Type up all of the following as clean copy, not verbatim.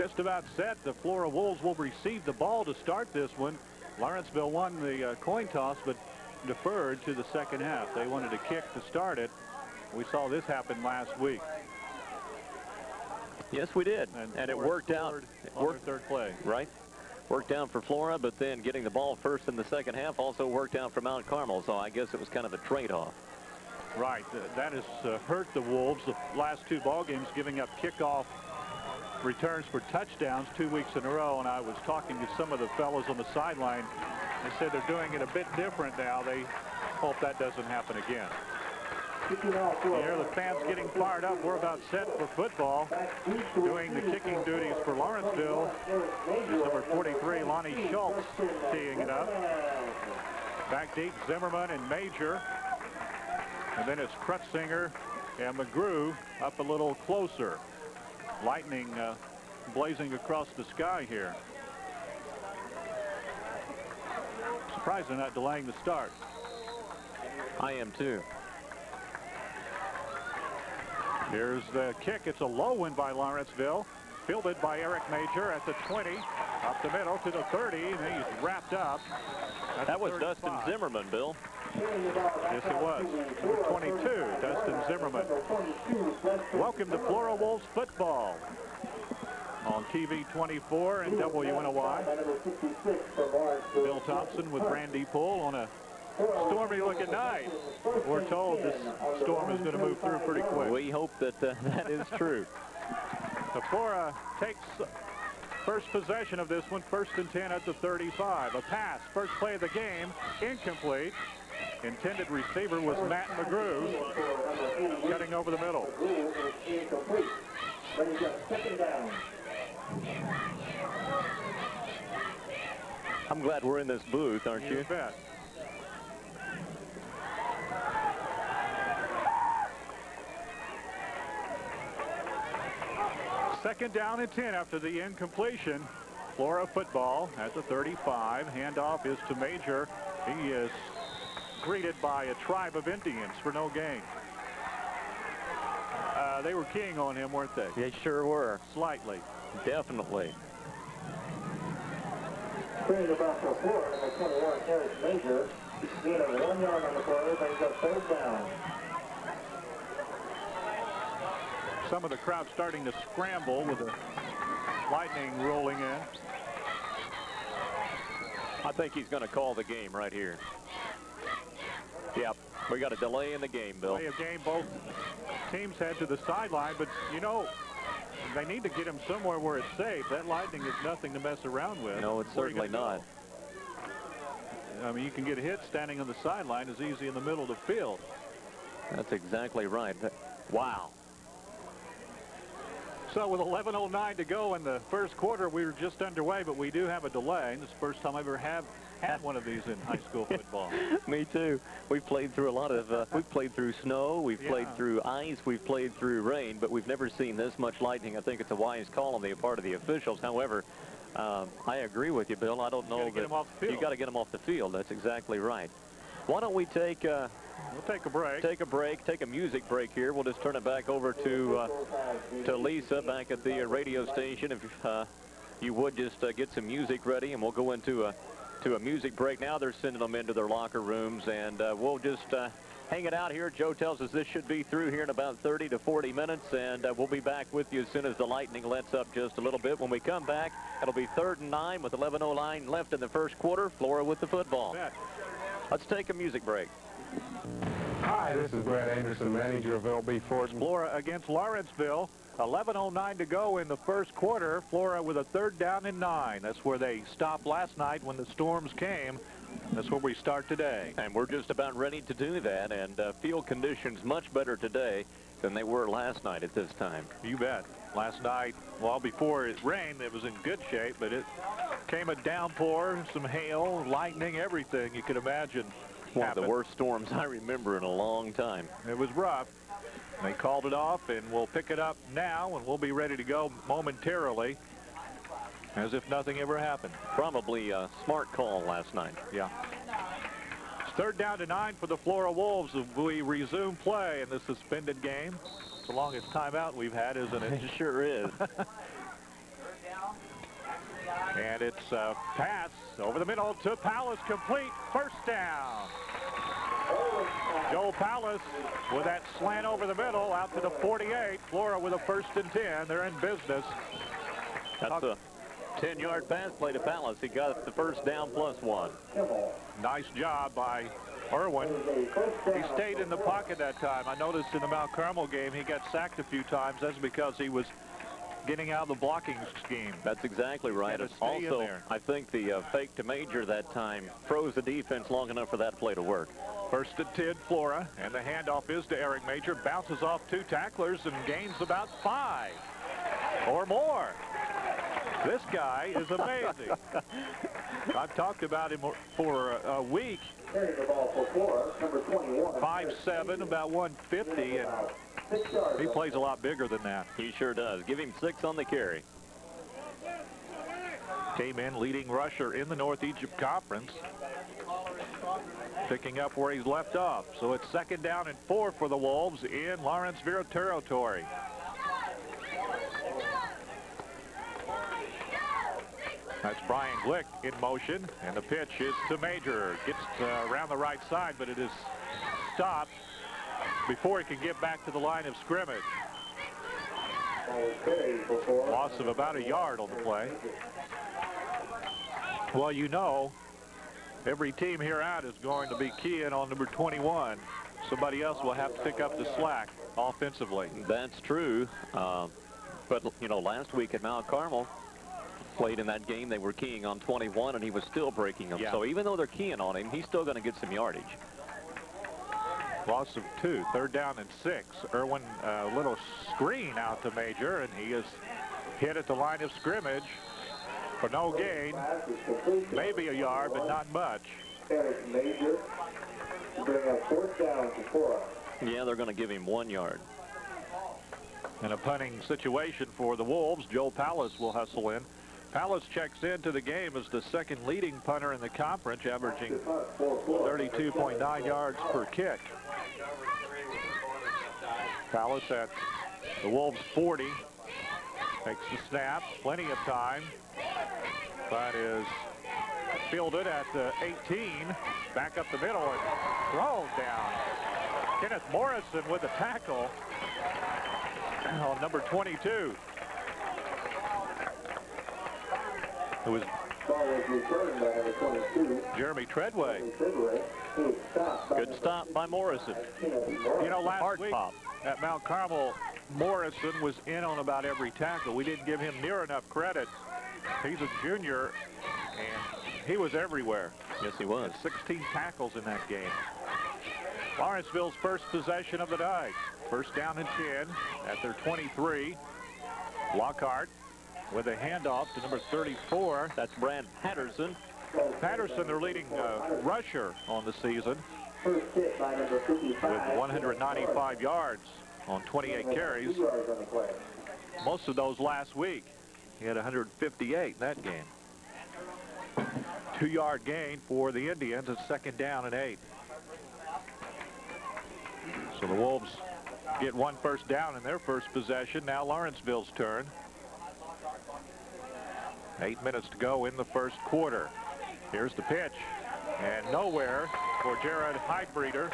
just about set. The Flora Wolves will receive the ball to start this one. Lawrenceville won the coin toss, but deferred to the second half. They wanted to kick to start it. We saw this happen last week. Yes, we did, and it worked out. It worked third play. Right. Worked out for Flora, but then getting the ball first in the second half also worked out for Mount Carmel, so I guess it was kind of a trade-off. Right. That has hurt the Wolves the last two ball games, giving up kickoff returns for touchdowns 2 weeks in a row, and I was talking to some of the fellows on the sideline. They said they're doing it a bit different now. They hope that doesn't happen again. Here the fans getting fired up. We're about set for football. Doing the kicking duties for Lawrenceville is number 43, Lonnie Schultz, teeing it up. Back deep, Zimmerman and Major. And then it's Krutzinger and McGrew up a little closer. Lightning blazing across the sky here. Surprised they're not delaying the start. I am too. Here's the kick. It's a low one by Lawrenceville. Fielded by Eric Major at the 20. Up the middle to the 30. And he's wrapped up. That was Dustin Zimmerman, Bill. Yes, it was. Number 22, Dustin Zimmerman. Welcome to Flora Wolves football on TV 24 and WNOY. Bill Thompson with Randy Poole on a stormy looking night. We're told this storm is going to move through pretty quick. We hope that that is true. The Flora takes first possession of this one, 1st and 10 at the 35. A pass, first play of the game, incomplete. Intended receiver was Matt McGrew, cutting over the middle. I'm glad we're in this booth, aren't you? You bet. Second down and 10 after the incompletion. Flora football at the 35. Handoff is to Major. He is greeted by a tribe of Indians for no gain. They were keying on him, weren't they? They sure were. Slightly. Definitely. Bringing it back to Flora, number 21, Eric Major. Gain of 1 yard on the play, brings up 3rd down. Some of the crowd starting to scramble with the lightning rolling in. I think he's going to call the game right here. Yep, we got a delay in the game, Bill. Delay of game, both teams head to the sideline, but you know, they need to get him somewhere where it's safe. That lightning is nothing to mess around with. No, it's certainly not. I mean, you can get hit standing on the sideline as easy in the middle of the field. That's exactly right. Wow. So with 11:09 to go in the first quarter, we were just underway, but we do have a delay. This is the first time I ever have had one of these in high school football. Me too. We've played through a lot of, we've played through snow, we've played through ice, we've played through rain, but we've never seen this much lightning. I think it's a wise call on the part of the officials. However, I agree with you, Bill. I don't know that you got to get them off the field. That's exactly right. Why don't we take we'll take a break. Take a music break here. We'll just turn it back over to Lisa back at the radio station. If you would just get some music ready, and we'll go into a music break now. They're sending them into their locker rooms, and we'll just hang it out here. Joe tells us this should be through here in about 30 to 40 minutes, and we'll be back with you as soon as the lightning lets up just a little bit. When we come back, it'll be 3rd and 9 with 11:09 left in the first quarter. Flora with the football. Let's take a music break. Hi, this is Brad Anderson, manager of LB Ford. Flora against Lawrenceville. 11:09 to go in the first quarter. Flora with a 3rd down and 9. That's where they stopped last night when the storms came. That's where we start today. And we're just about ready to do that. And field conditions much better today than they were last night at this time. You bet. Last night, well, before it rained, it was in good shape, but it came a downpour, some hail, lightning, everything you could imagine. One of the worst storms I remember in a long time. It was rough. They called it off, and we'll pick it up now, and we'll be ready to go momentarily, as if nothing ever happened. Probably a smart call last night. Yeah. It's 3rd down to 9 for the Flora Wolves as we resume play in the suspended game. It's the longest timeout we've had, isn't it? It sure is. And it's a pass over the middle to Palace, complete, first down. Joel Palace with that slant over the middle out to the 48. Flora with a 1st and 10. They're in business. That's a 10-yard pass play to Palace. He got the first down +1. Nice job by Irwin. He stayed in the pocket that time. I noticed in the Mount Carmel game he got sacked a few times. That's because he was getting out of the blocking scheme. That's exactly right. Also, I think the fake to Major that time froze the defense long enough for that play to work. 1st and 10, Flora, and the handoff is to Eric Major. Bounces off 2 tacklers and gains about 5 or more. This guy is amazing. I've talked about him for a week. 5'7", about 150, and he plays a lot bigger than that. He sure does. Give him 6 on the carry. Came in leading rusher in the North Egypt Conference, picking up where he's left off. So it's 2nd down and 4 for the Wolves in Lawrenceville territory. That's Brian Glick in motion, and the pitch is to Major. Gets around the right side, but it is stopped before he can get back to the line of scrimmage. Loss of about a yard on the play. Well, you know, every team here out is going to be keying on number 21. Somebody else will have to pick up the slack offensively. That's true. But, you know, last week at Mount Carmel, played in that game, they were keying on 21, and he was still breaking them. Yeah. So even though they're keying on him, he's still going to get some yardage. Loss of 2, 3rd down and 6. Irwin, a little screen out to Major, and he is hit at the line of scrimmage for no gain. Maybe a yard, but not much. Major, bring up 4th down to 4. Yeah, they're going to give him 1 yard. In a punting situation for the Wolves, Joel Palace will hustle in. Palace checks into the game as the 2nd leading punter in the conference, averaging 32.9 yards per kick. Palace at the Wolves' 40. Takes the snap, plenty of time, but is fielded at the 18. Back up the middle and thrown down. Kenneth Morrison with the tackle on number 22. It was Jeremy Treadway. Good stop by Morrison. You know, last week at Mount Carmel, Morrison was in on about every tackle. We didn't give him near enough credit. He's a junior, and he was everywhere. Yes, he was. 16 tackles in that game. Lawrenceville's first possession of the night. 1st down and 10 at their 23. Lockhart with a handoff to number 34. That's Brad Patterson. Patterson, their leading rusher on the season, with 195 yards on 28 carries. Most of those last week. He had 158 in that game. 2-yard gain for the Indians at 2nd down and 8. So the Wolves get 1 first down in their first possession. Now Lawrenceville's turn. 8 minutes to go in the 1st quarter. Here's the pitch, and nowhere for Jared Heidbreeder.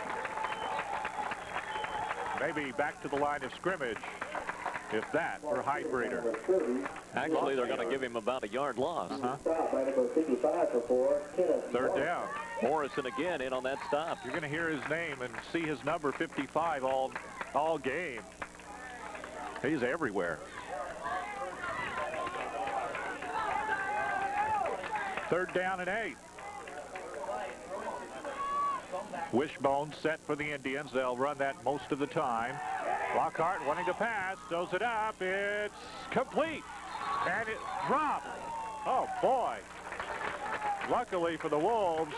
Maybe back to the line of scrimmage, if that, for Heidbreeder. Actually, they're going to give him about a yard loss. 3rd down. Morrison again in on that stop. You're going to hear his name and see his number 55 all game. He's everywhere. 3rd down and 8. Wishbone set for the Indians. They'll run that most of the time. Lockhart wanting to pass, throws it up. It's complete, and it dropped. Oh boy! Luckily for the Wolves,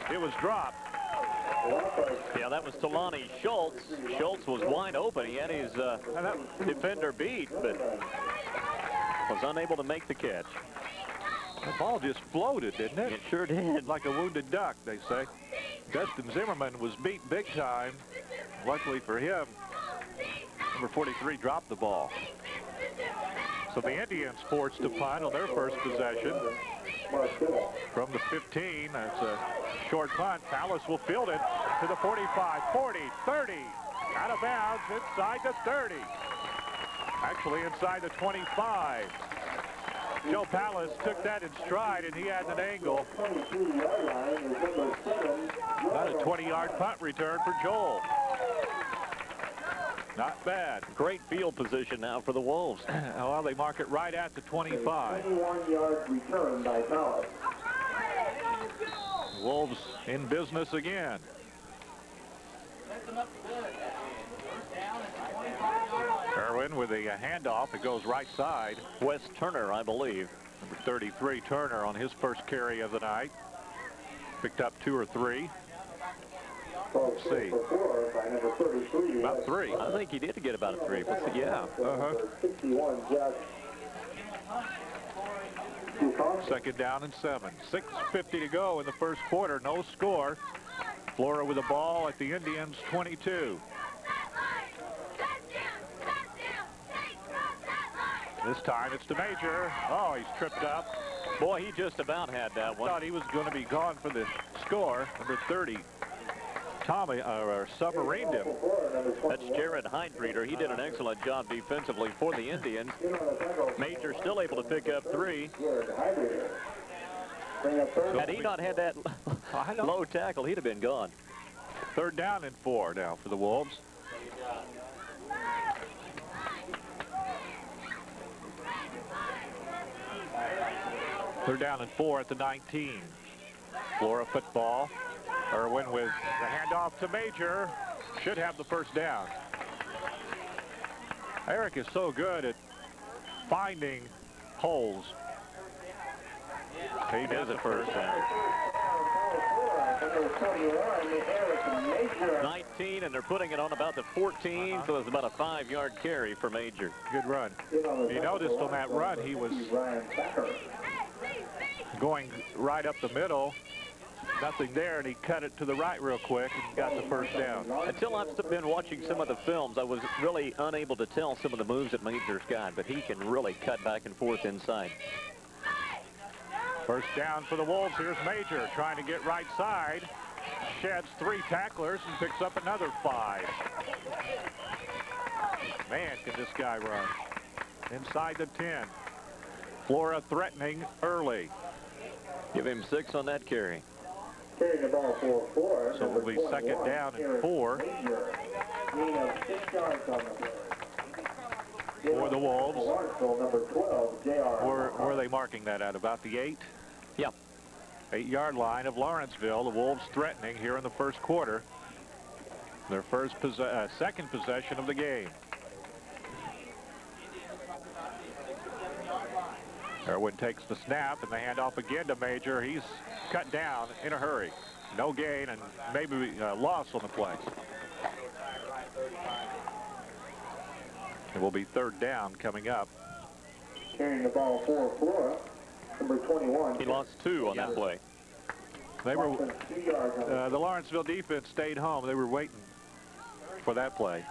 it was dropped. Yeah, that was Talani Schultz. Schultz was wide open. He had his defender beat, but was unable to make the catch. The ball just floated, didn't it? It sure did. Like a wounded duck, they say. Dustin Zimmerman was beat big time. Luckily for him, number 43 dropped the ball. So the Indians forced to punt on their first possession. From the 15, that's a short punt. Palace will field it to the 45, 40, 30. Out of bounds inside the 30. Actually inside the 25. Joe Palace took that in stride, and he had an angle. Not a 20-yard punt return for Joel. Not bad. Great field position now for the Wolves. Well, they mark it right at the 25. 21-yard return by Palace. Wolves in business again. Irwin with a handoff. It goes right side. Wes Turner, I believe. Number 33, Turner, on his first carry of the night. Picked up 2 or 3. Let's see. About 3. I think he did get about a 3. But yeah. Second down and 7. 6:50 to go in the first quarter. No score. Flora with the ball at the Indians' 22. This time it's to Major. Oh, he's tripped up. Boy, he just about had that one. Thought he was going to be gone for the score. Number 30. Tommy submarined him. That's Jared Heidreeder. He did an excellent job defensively for the Indians. Major still able to pick up 3. Had he not had that low tackle, he'd have been gone. Third down and 4 now for the Wolves. Third down and 4 at the 19. Flora Football. Irwin with the handoff to Major. Should have the first down. Eric is so good at finding holes. He does it first down. 19, and they're putting it on about the 14, so it's about a 5-yard carry for Major. Good run. You noticed on that run, he was going right up the middle. Nothing there, and he cut it to the right real quick and got the first down. Until I've been watching some of the films, I was really unable to tell some of the moves that Major's got, but he can really cut back and forth inside. First down for the Wolves. Here's Major trying to get right side. Sheds 3 tacklers and picks up another 5. Man, can this guy run. Inside the 10. Flora threatening early. Give him 6 on that carry. Carrying the ball for 4. So it'll be second down and 4 for the Wolves. Number 12, Where are they marking that at? About the 8? Yep. 8-yard line of Lawrenceville. The Wolves threatening here in the first quarter. Their second possession of the game. Irwin takes the snap and the handoff again to Major. He's cut down in a hurry. No gain and maybe loss on the play. It will be third down coming up. Carrying the ball for Flora. Number 21. He lost 2 on that play. They were the Lawrenceville defense stayed home. They were waiting for that play.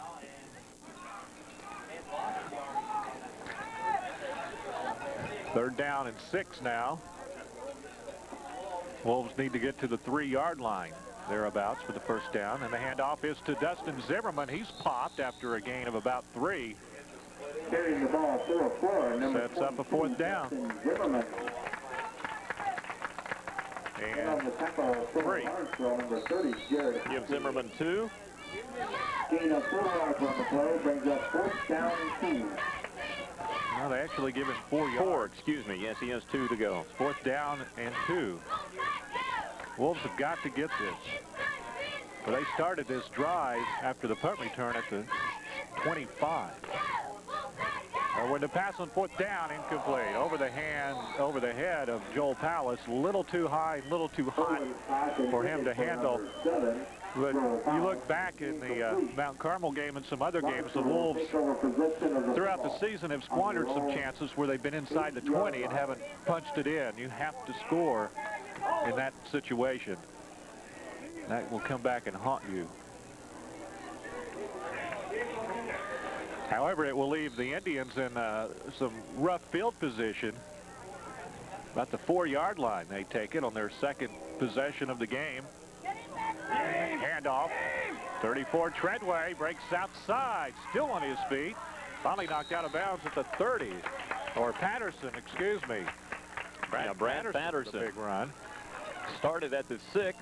Third down and 6 now. Wolves need to get to the 3-yard line thereabouts for the first down, and the handoff is to Dustin Zimmerman. He's popped after a gain of about 3. Carrying the ball for Flora. Sets up a 4th down. Zimmerman. And 3. Number 30, Jared. Give Zimmerman 2. Gain of 4 yards on the play brings up 4th down and 2. Now they actually give him 4 yards. 4, excuse me. Yes, he has 2 to go. 4th down and 2. Wolves have got to get this. But they started this drive after the punt return at the 25. When the pass on 4th down, incomplete. Over the head of Joel Palace. A little too high, a little too hot for him to handle. But you look back in the Mount Carmel game and some other games, the Wolves throughout the season have squandered some chances where they've been inside the 20 and haven't punched it in. You have to score in that situation. That will come back and haunt you. However, it will leave the Indians in some rough field position. About the 4-yard line, they take it on their second possession of the game. Handoff. 34 Treadway breaks outside, still on his feet. Finally knocked out of bounds at the 30. Or Patterson, excuse me. Brad Patterson. Big run. Started at the 6.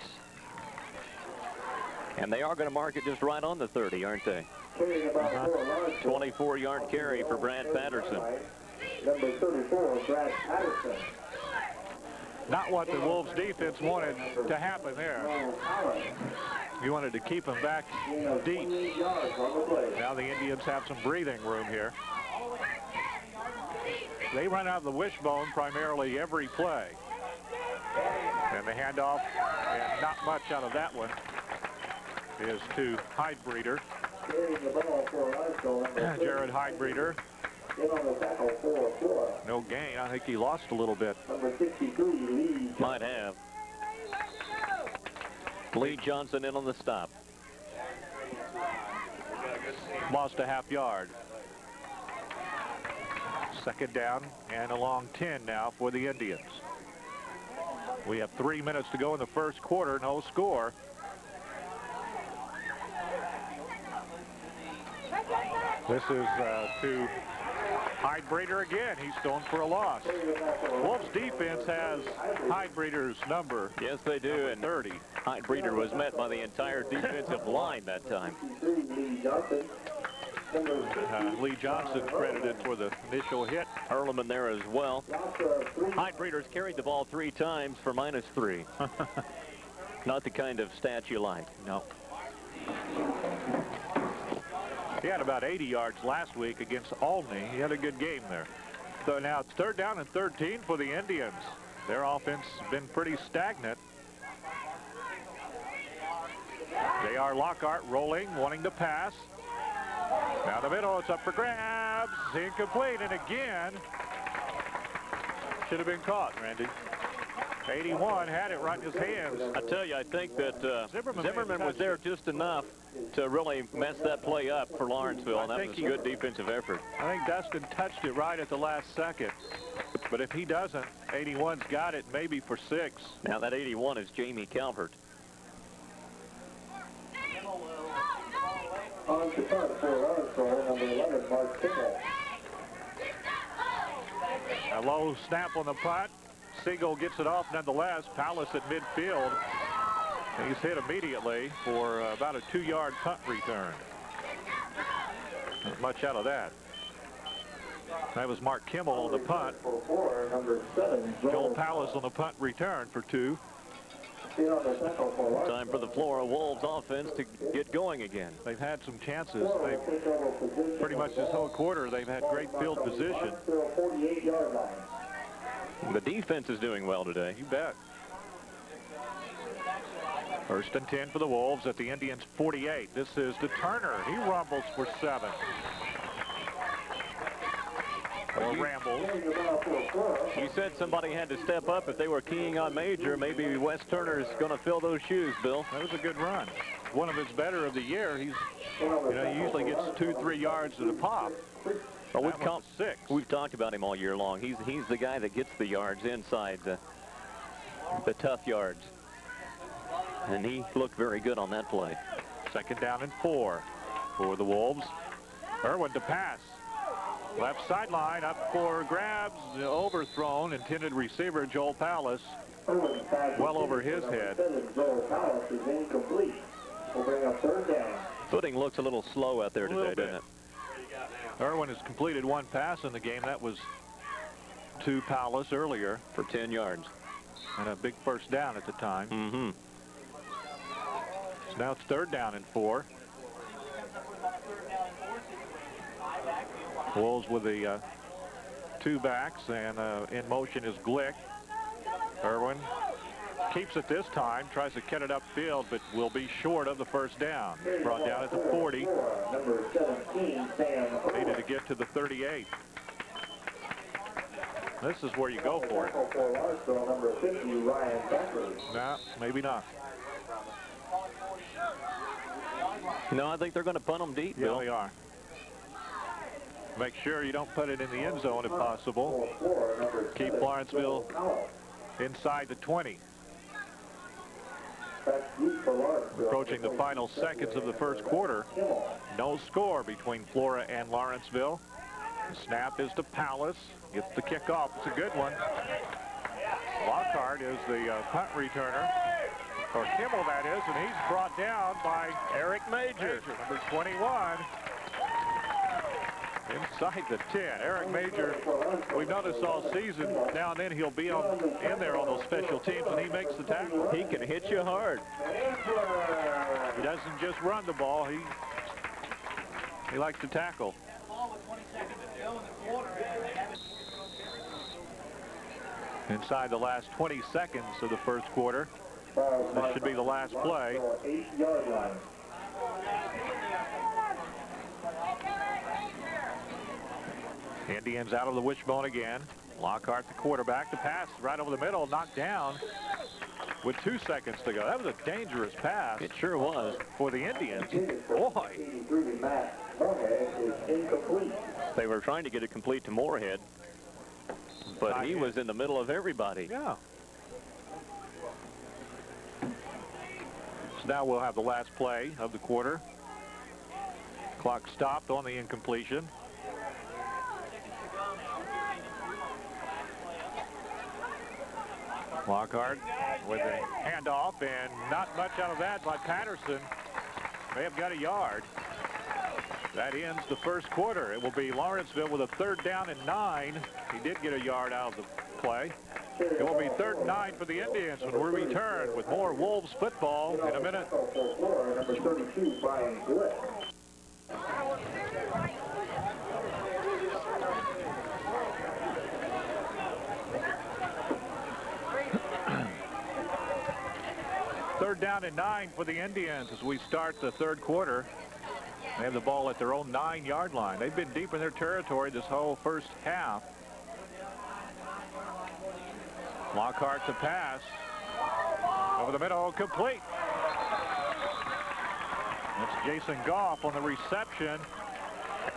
And they are going to mark it just right on the 30, aren't they? 24-yard carry for Brad Patterson. Number 34, Brad Patterson. Not what the Wolves defense wanted to happen there. You wanted to keep them back deep. Now the Indians have some breathing room here. They run out of the wishbone primarily every play. And the handoff, and not much out of that one, is to Hydebreeder. Jared Hydebreeder. No gain. I think he lost a little bit. Might have. Lee Johnson in on the stop. Lost a half-yard. Second down and a long 10 now for the Indians. We have 3 minutes to go in the first quarter. No score. This is to Hydebreeder again. He's going for a loss. Wolves defense has Hydebreeder's number. Yes, they do. And 30. Hydebreeder was met by the entire defensive line that time. Lee Johnson credited for the initial hit. Ehrlichman there as well. Hydebreeder's carried the ball 3 times for -3. Not the kind of stat you like. No. He had about 80 yards last week against Albany. He had a good game there. So now it's 3rd down and 13 for the Indians. Their offense has been pretty stagnant. J.R. Lockhart rolling, wanting to pass. Down the middle, it's up for grabs. Incomplete, and again, should have been caught, Randy. 81 had it right in his hands. I tell you, I think that Zimmerman was there just enough to really mess that play up for Lawrenceville, and that was a good defensive effort. I think Dustin touched it right at the last second. But if he doesn't, 81's got it maybe for 6. Now that 81 is Jamie Calvert. On to punt for Lawrenceville, number 11, Mark Kimmel. A low snap on the punt. Siegel gets it off nonetheless. Palace at midfield. He's hit immediately for about a 2-yard punt return. Not much out of that. That was Mark Kimmel on the punt. Joel Palace on the punt return for 2. Time for the Flora Wolves offense to get going again. They've had some chances. They've pretty much this whole quarter they've had great field position. The defense is doing well today. You bet. 1st and 10 for the Wolves at the Indians' 48. This is to Turner. He rumbles for 7. Or rambles. You said somebody had to step up if they were keying on Major. Maybe Wes Turner's going to fill those shoes, Bill. That was a good run. One of his better of the year. He's, he usually gets 2-3 yards at a pop. Well, we've talked about him all year long. He's the guy that gets the yards inside the tough yards. And he looked very good on that play. 2nd down and 4 for the Wolves. Irwin to pass. Left sideline up for grabs. Overthrown. Intended receiver Joel Palace. Well over his head. Joel Palace is incomplete. We'll bring up 3rd down. Footing looks a little slow out there today, doesn't it? Irwin has completed 1 pass in the game. That was to Palace earlier. For 10 yards. And a big 1st down at the time. Mm-hmm. So now it's 3rd down and 4. Wolves with the 2 backs, and in motion is Glick. Irwin keeps it this time, tries to get it upfield, but will be short of the 1st down. Brought down at the 40. Number 17, Sam. Needed to get to the 38. This is where you go for it. Number 50, Ryan Beckers. No, maybe not. No, I think they're going to punt them deep, Yeah, Bill. they are. Make sure you don't put it in the end zone if possible. Keep Lawrenceville inside the 20. Approaching the final seconds of the first quarter. No score between Flora and Lawrenceville. The snap is to Palace. Gets the kickoff. It's a good one. Lockhart is the punt returner. Or Kimmel, that is, and he's brought down by Eric Major. Number 21. Inside the 10. Eric Major, we've noticed all season, now and then he'll be in there on those special teams, and he makes the tackle. He can hit you hard. He doesn't just run the ball. He likes to tackle. Inside the last 20 seconds of the first quarter. This should be the last play. Indians out of the wishbone again. Lockhart, the quarterback, the pass right over the middle, knocked down with 2 seconds to go. That was a dangerous pass. It sure was. For the Indians. Boy. They were trying to get it complete to Moorhead, but he was in the middle of everybody. Yeah. So now we'll have the last play of the quarter. Clock stopped on the incompletion. Lockhart with a handoff, and not much out of that by Patterson. May have got a yard. That ends the first quarter. It will be Lawrenceville with a 3rd down and 9. He did get a yard out of the play. It will be 3rd and 9 for the Indians when we return with more Wolves football in a minute. Number 32, Brian Glick. Third down and 9 for the Indians as we start the third quarter. They have the ball at their own 9-yard line. They've been deep in their territory this whole first half. Lockhart to pass. Over the middle, complete. That's Jason Goff on the reception.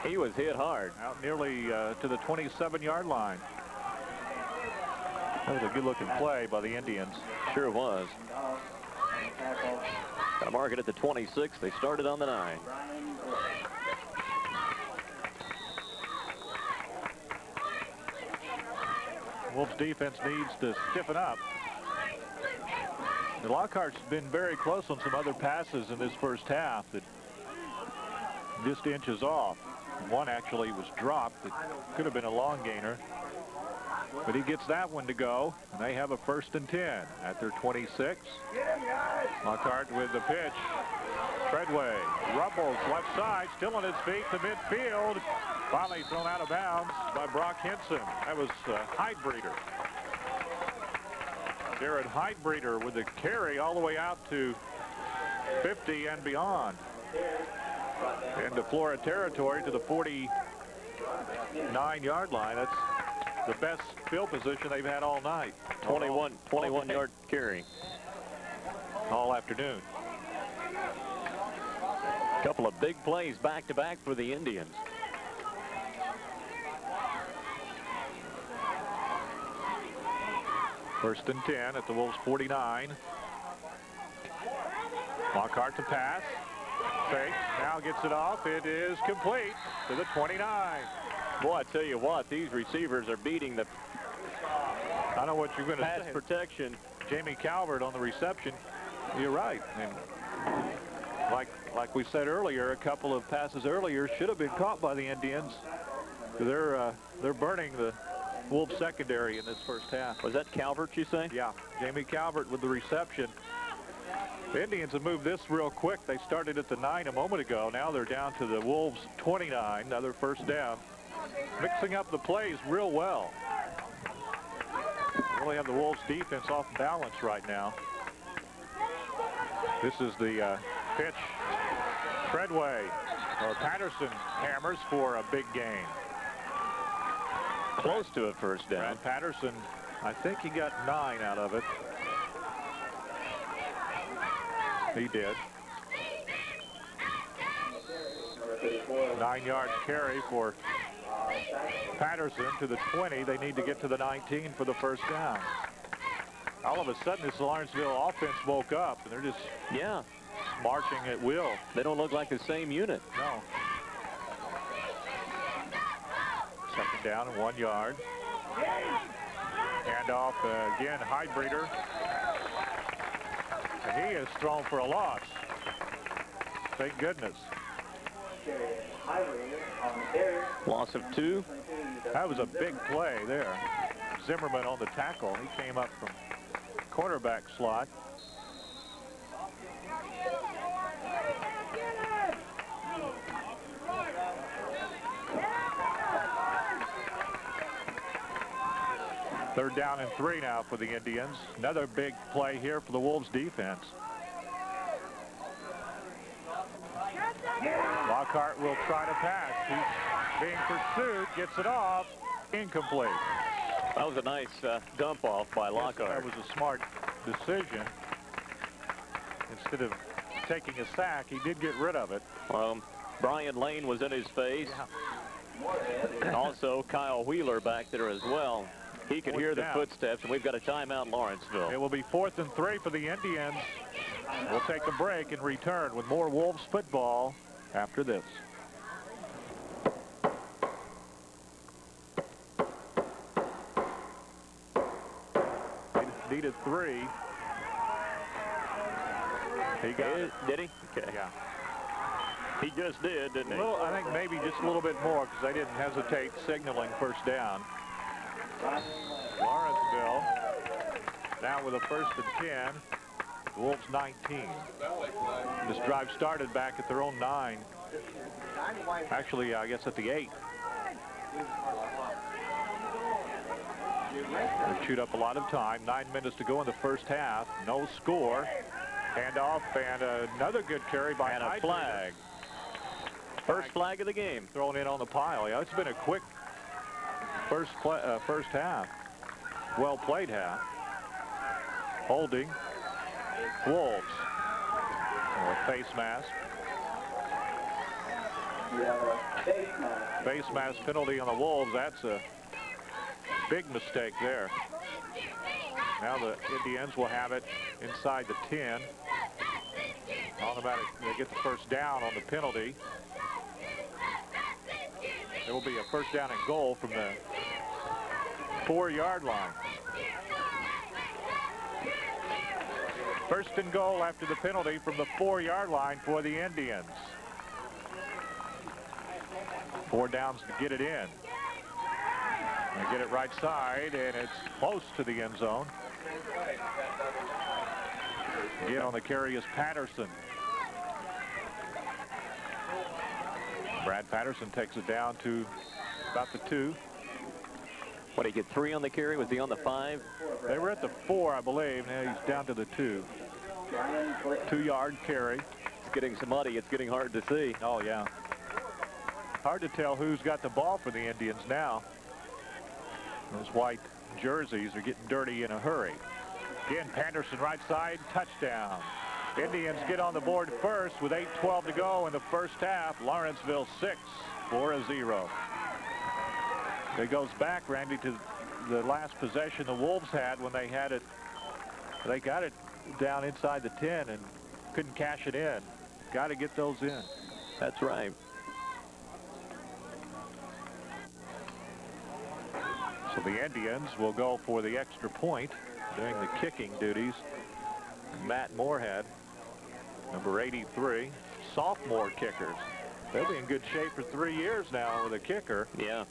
He was hit hard. Out nearly to the 27-yard line. That was a good-looking play by the Indians. Sure was. Got to mark it at the 26. They started on the 9. Wolves defense needs to stiffen up. The Lockhart's been very close on some other passes in this first half that just inches off. One actually was dropped. It could have been a long gainer. But he gets that one to go, and they have a 1st and 10 at their 26. Lockhart with the pitch. Treadway rumbles left side, still on his feet to midfield. Finally thrown out of bounds by Brock Henson. That was Heidbreeder. Jared Heidbreeder with the carry all the way out to 50 and beyond. Into Flora territory to the 49-yard line. That's the best field position they've had all night. 21-yard carry. All afternoon. A couple of big plays back-to-back for the Indians. First and 10 at the Wolves' 49. Lockhart to pass. Fake. Now gets it off. It is complete to the 29. Boy, I tell you what, these receivers are beating the I know what you're going to pass say. protection. Jamie Calvert on the reception. You're right. And like we said earlier, a couple of passes earlier should have been caught by the Indians. They're burning the Wolves secondary in this first half. Was that Calvert, you say? Yeah, Jamie Calvert with the reception. The Indians have moved this real quick. They started at the 9 a moment ago. Now they're down to the Wolves' 29, another 1st down. Mixing up the plays real well. Really have the Wolves defense off balance right now. This is the pitch. Treadway, or Patterson hammers for a big gain. Close to a 1st down. Brad Patterson, I think he got 9 out of it. He did. 9 yards carry for Patterson to the 20. They need to get to the 19 for the first down. All of a sudden, this Lawrenceville offense woke up, and they're just marching at will. They don't look like the same unit. No. Second down and 1 yard. Handoff again, Highbreeder. And he is thrown for a loss. Thank goodness. Loss of 2. That was a big play there. Zimmerman on the tackle. He came up from quarterback slot. Third down and 3 now for the Indians. Another big play here for the Wolves defense. Lockhart will try to pass. He's being pursued, gets it off, incomplete. That was a nice dump off by Lockhart. That was a smart decision. Instead of taking a sack, he did get rid of it. Brian Lane was in his face. And also Kyle Wheeler back there as well. He could hear the footsteps, and we've got a timeout, Lawrenceville. It will be 4th and 3 for the Indians. We'll take a break and return with more Wolves football after this. Needed 3. He got it. Did he? Okay. Yeah. He just did, didn't he? Well, I think maybe just a little bit more because they didn't hesitate signaling first down. Lawrenceville now with a 1st and 10. The Wolves 19. This drive started back at their own 9. Actually, I guess at the 8. They chewed up a lot of time. 9 minutes to go in the first half. No score. Handoff and another good carry by and a flag. First flag of the game. Thrown in on the pile. Yeah, it's been a quick first half. Well played half. Holding. Wolves. Face mask. Face mask penalty on the Wolves. That's a big mistake there. Now the Indians will have it inside the 10. Automatic, they get the first down on the penalty. It will be a first down and goal from the 4-yard line. First and goal after the penalty from the 4-yard line for the Indians. 4 downs to get it in. They get it right side, and it's close to the end zone. Again on the carry is Patterson. Brad Patterson takes it down to about the 2. What, did he get 3 on the carry? Was he on the 5? They were at the 4, I believe. Now he's down to the 2. 2-yard carry. It's getting so muddy, it's getting hard to see. Oh, yeah. Hard to tell who's got the ball for the Indians now. Those white jerseys are getting dirty in a hurry. Again, Patterson right side, touchdown. Indians get on the board first with 8:12 to go in the first half. Lawrenceville 6, Flora 0. It goes back, Randy, to the last possession the Wolves had when they had it. They got it down inside the 10 and couldn't cash it in. Got to get those in. That's right. So the Indians will go for the extra point, doing the kicking duties. Matt Moorhead, number 83, sophomore kickers. They'll be in good shape for 3 years now with a kicker. Yeah.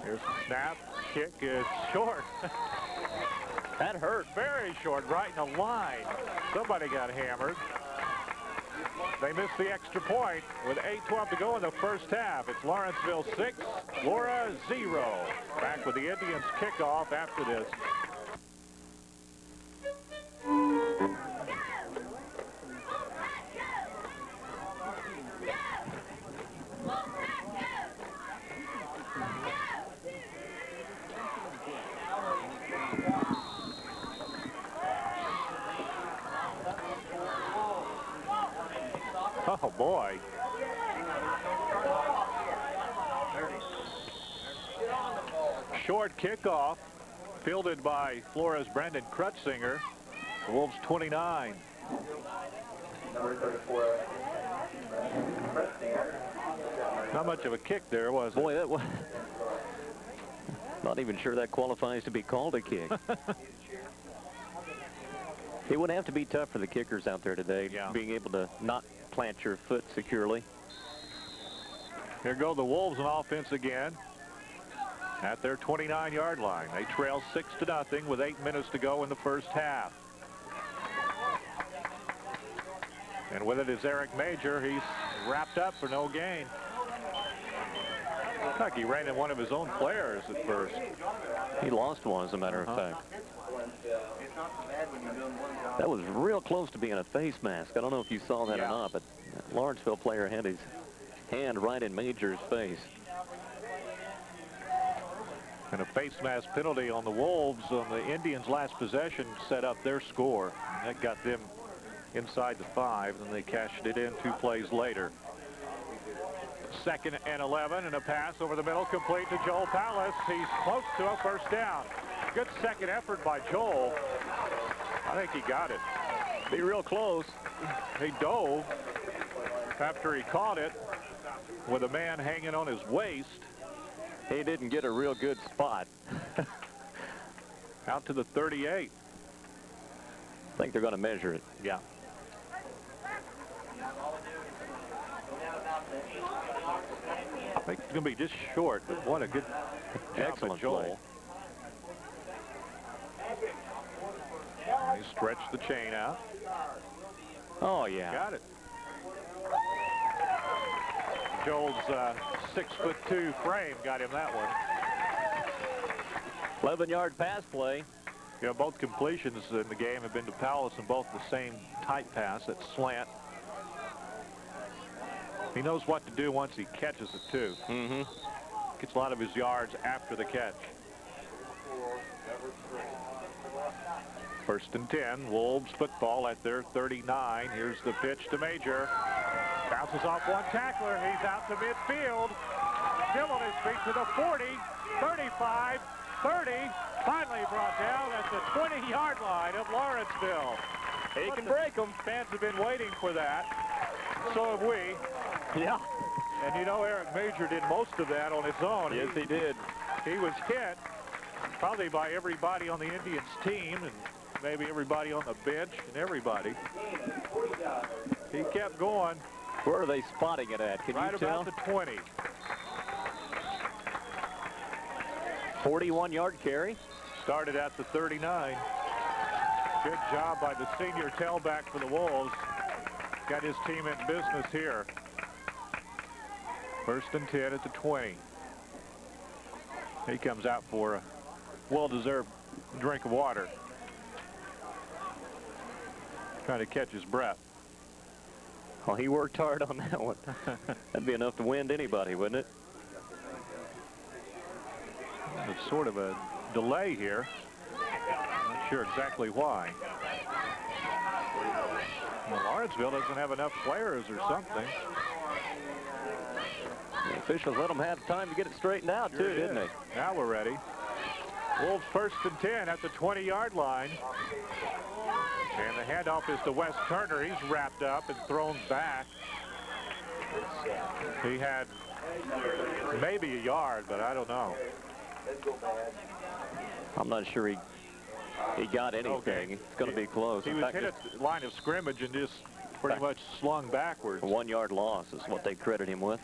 Here's the snap. Kick is short. That hurt. Very short, right in the line. Somebody got hammered. They missed the extra point with 8:12 to go in the first half. It's Lawrenceville 6, Flora 0. Back with the Indians kickoff after this. Oh, boy. Short kickoff, fielded by Flora's Brendan Krutzinger. The Wolves 29. Number 34. Not much of a kick there, was it? Boy, that was... Not even sure that qualifies to be called a kick. It would have to be tough for the kickers out there today, being able to not plant your foot securely. Here go the Wolves on offense again at their 29-yard line. They trail 6-0 with 8 minutes to go in the first half. And with it is Eric Major. He's wrapped up for no gain. Looks like he ran in one of his own players at first. He lost one, as a matter of fact. That was real close to being a face mask. I don't know if you saw that or not, but that Lawrenceville player had his hand right in Major's face. And a face mask penalty on the Wolves on the Indians' last possession set up their score. That got them inside the 5, and they cashed it in 2 plays later. 2nd and 11, and a pass over the middle complete to Joel Pallas. He's close to a first down. Good second effort by Joel. I think he got it. Be real close. He dove after he caught it with a man hanging on his waist. He didn't get a real good spot. Out to the 38. I think they're going to measure it. Yeah. I think it's going to be just short, but what a good job by Joel. He stretched the chain out. Oh, yeah. Got it. Joel's 6'2" frame got him that one. 11-yard pass play. You know, both completions in the game have been to Pallas, and both the same type pass, that slant. He knows what to do once he catches it, too. Gets a lot of his yards after the catch. 1st and 10, Wolves football at their 39. Here's the pitch to Major. Bounces off one tackler. He's out to midfield. Still on his feet to the 40, 35, 30. Finally brought down at the 20-yard line of Lawrenceville. He can break them. Fans have been waiting for that. So have we. Yeah. And you know, Eric Major did most of that on his own. Yes, he did. He was hit probably by everybody on the Indians team and maybe everybody on the bench and everybody. He kept going. Where are they spotting it at? Can you tell? Right about the 20. 41-yard carry. Started at the 39. Good job by the senior tailback for the Wolves. Got his team in business here. 1st and 10 at the 20. He comes out for a well-deserved drink of water. Trying to catch his breath. Oh, he worked hard on that one. That'd be enough to wind anybody, wouldn't it? It's sort of a delay here. Not sure exactly why. Well, Lawrenceville doesn't have enough players or something. The officials let them have time to get it straightened out, Sure too, didn't they? Now we're ready. Wolves 1st and 10 at the 20-yard line. And the handoff is to Wes Turner. He's wrapped up and thrown back. He had maybe a yard, but I don't know. I'm not sure he got anything. Okay. It's going to be close. He In was fact, hit at the line of scrimmage and just pretty much slung backwards. a 1-yard loss is what they credit him with.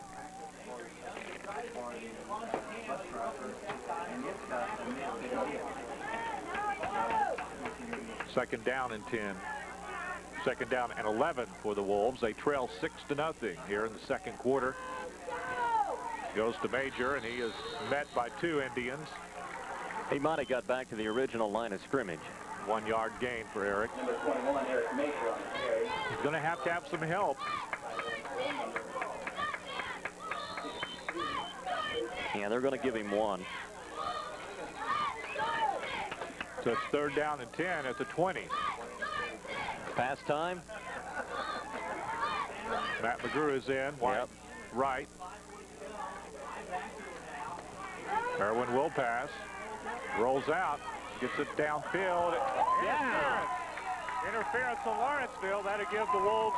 Second down and 10. 2nd down and 11 for the Wolves. They trail 6-0 here in the 2nd quarter. Goes to Major, and he is met by 2 Indians. He might have got back to the original line of scrimmage. 1-yard gain for Eric. Number 21, Eric Major on the carry. He's going to have some help. Yeah, they're going to give him one. So it's 3rd down and 10 at the 20. Pass time. Matt McGrew is in. Wide right. Irwin will pass. Rolls out. Gets it downfield. Yeah. Interference to Lawrenceville. That'll give the Wolves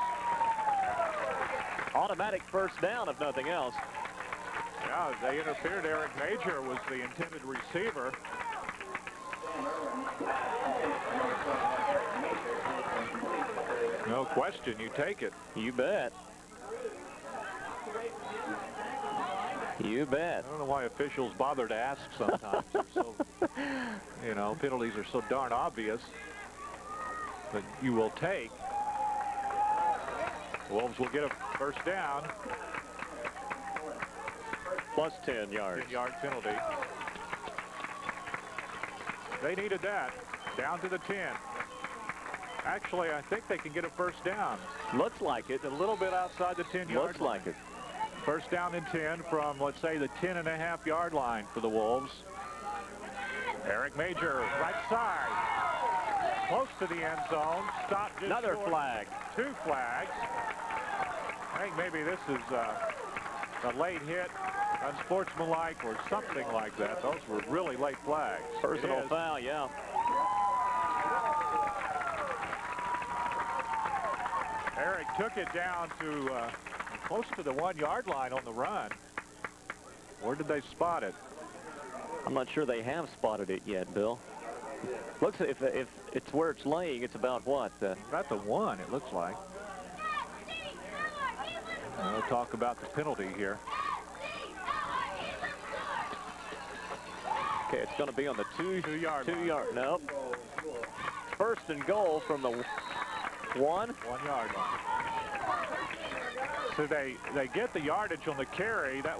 automatic first down, if nothing else. Yeah, they interfered. Eric Major was the intended receiver. No question, you take it. You bet. You bet. I don't know why officials bother to ask sometimes. They're so, you know, penalties are so darn obvious. But you will take. Wolves will get a first down. Plus 10 yards. 10-yard penalty. They needed that. Down to the 10. Actually, I think they can get a first down. Looks like it. A little bit outside the 10-yard line. Looks like it. First down and 10 from, let's say, the 10.5-yard line for the Wolves. Eric Major, right side. Close to the end zone. Stopped just another short. flag. 2 flags. I think maybe this is a late hit, unsportsmanlike, or something like that. Those were really late flags. Personal foul, yeah. Eric took it down to close to the 1-yard line on the run. Where did they spot it? I'm not sure they have spotted it yet, Bill. Looks if it's where it's laying, it's about what? About the 1, it looks like. We'll talk about the penalty here. Okay, it's going to be on the 2-yard line. Nope. First and goal from the 1-yard line. So they get the yardage on the carry. that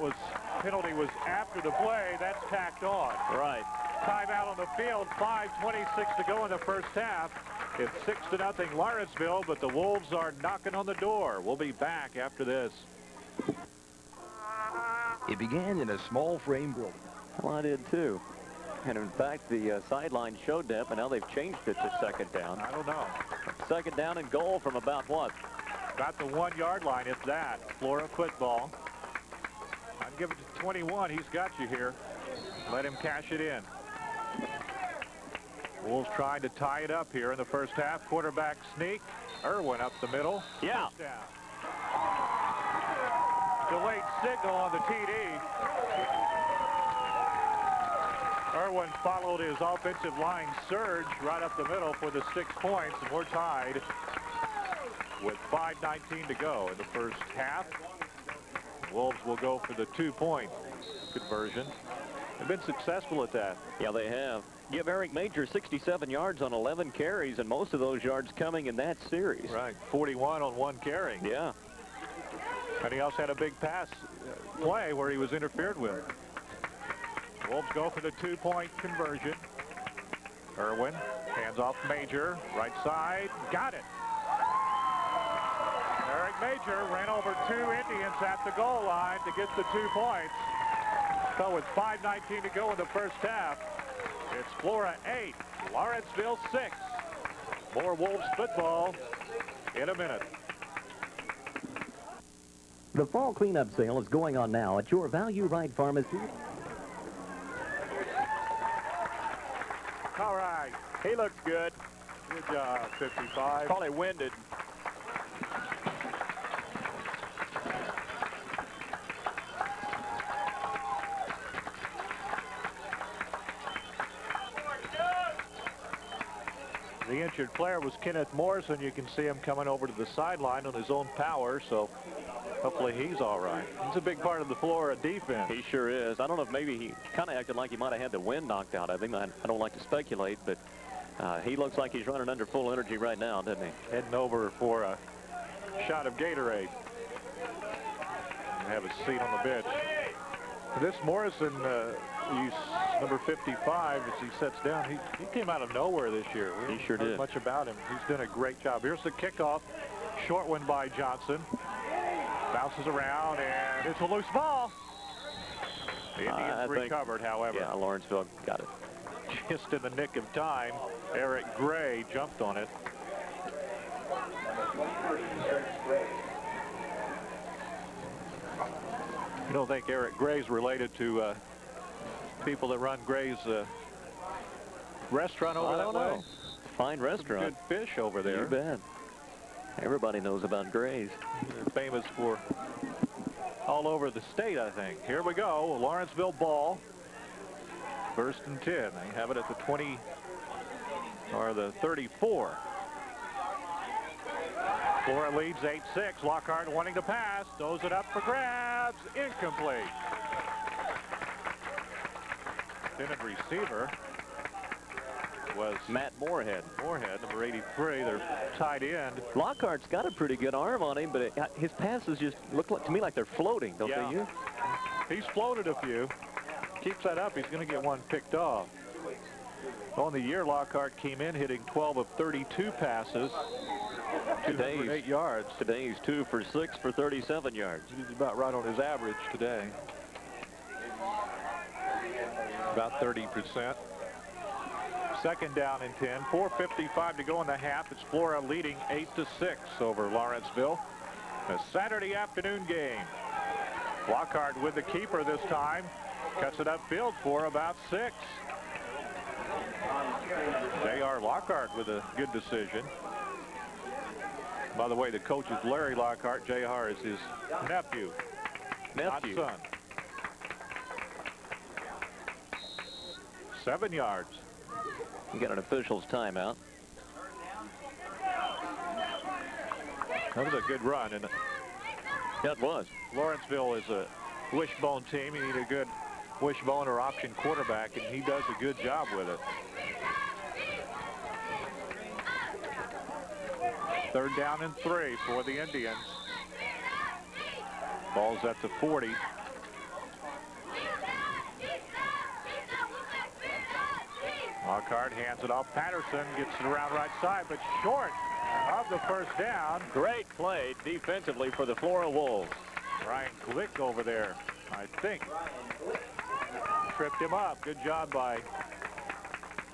penalty was after the play. That's tacked on. Right. Timeout on the field. 5:26 to go in the first half. It's 6-0 Lawrenceville, but the Wolves are knocking on the door. We'll be back after this. It began in a small frame building. Well, I did too. And in fact, the sideline showed that, but now they've changed it to second down. I don't know. Second down and goal from about what? About the 1-yard line, if that. Flora Football. I'd give it to 21. He's got you here. Let him cash it in. Wolves trying to tie it up here in the first half. Quarterback sneak. Irwin up the middle. Yeah. Touchdown. Delayed signal on the TD. Irwin followed his offensive line surge right up the middle for the 6 points, and we're tied with 5:19 to go in the first half. Wolves will go for the 2-point conversion. They've been successful at that. Yeah, they have. Give Eric Major 67 yards on 11 carries, and most of those yards coming in that series. Right, 41 on 1 carry. Yeah. And he also had a big pass play where he was interfered with. Wolves go for the 2-point conversion. Irwin hands off Major, right side, got it. Eric Major ran over 2 Indians at the goal line to get the 2 points. So with 5:19 to go in the first half, it's Flora 8, Lawrenceville 6. More Wolves football in a minute. The fall cleanup sale is going on now at your Value Right Pharmacy. All right. He looks good. Good job, 55. Probably winded. The injured player was Kenneth Morrison. You can see him coming over to the sideline on his own power, so hopefully he's all right. He's a big part of the Flora defense. He sure is. I don't know if maybe he kind of acted like he might have had the wind knocked out of him. I don't like to speculate, but he looks like he's running under full energy right now, doesn't he? Heading over for a shot of Gatorade. And have a seat on the bench. This Morrison, he's number 55 as he sets down. He came out of nowhere this year. We He sure haven't heard did. much about him. He's done a great job. Here's the kickoff. Short one by Johnson. Bounces around, and it's a loose ball. The Indians recovered, however. Yeah, Lawrenceville got it. Just in the nick of time, Eric Gray jumped on it. You don't think Eric Gray's related to people that run Gray's restaurant over that way? Fine restaurant. Good fish over there. You bet. Everybody knows about Gray's. They're famous for all over the state, I think. Here we go. Lawrenceville ball. 1st and 10. They have it at the 20 or the 34. Flora leads 8-6. Lockhart wanting to pass. Throws it up for grabs. Incomplete. Intended receiver was Matt Moorhead. Moorhead, number 83, their tight end. Lockhart's got a pretty good arm on him, but his passes just look like, to me like they're floating, don't they? You? He's floated a few. Keeps that up, he's going to get one picked off. On the year, Lockhart came in hitting 12 of 32 passes, 208 yards. Today he's 2 for 6 for 37 yards. He's about right on his average today. About 30%. 2nd down and 10. 4:55 to go in the half. It's Flora leading 8-6 over Lawrenceville. A Saturday afternoon game. Lockhart with the keeper this time. Cuts it upfield for about 6. J.R. Lockhart with a good decision. By the way, the coach is Larry Lockhart. J.R. is his nephew. Not son. 7 yards. You got an official's timeout. That was a good run. And that was. Lawrenceville is a wishbone team. You need a good wishbone or option quarterback, and he does a good job with it. 3rd down and 3 for the Indians. Ball's at the 40. Lockhart hands it off. Patterson gets it around right side, but short of the 1st down. Great play defensively for the Flora Wolves. Ryan Glick over there, I think, tripped him up. Good job by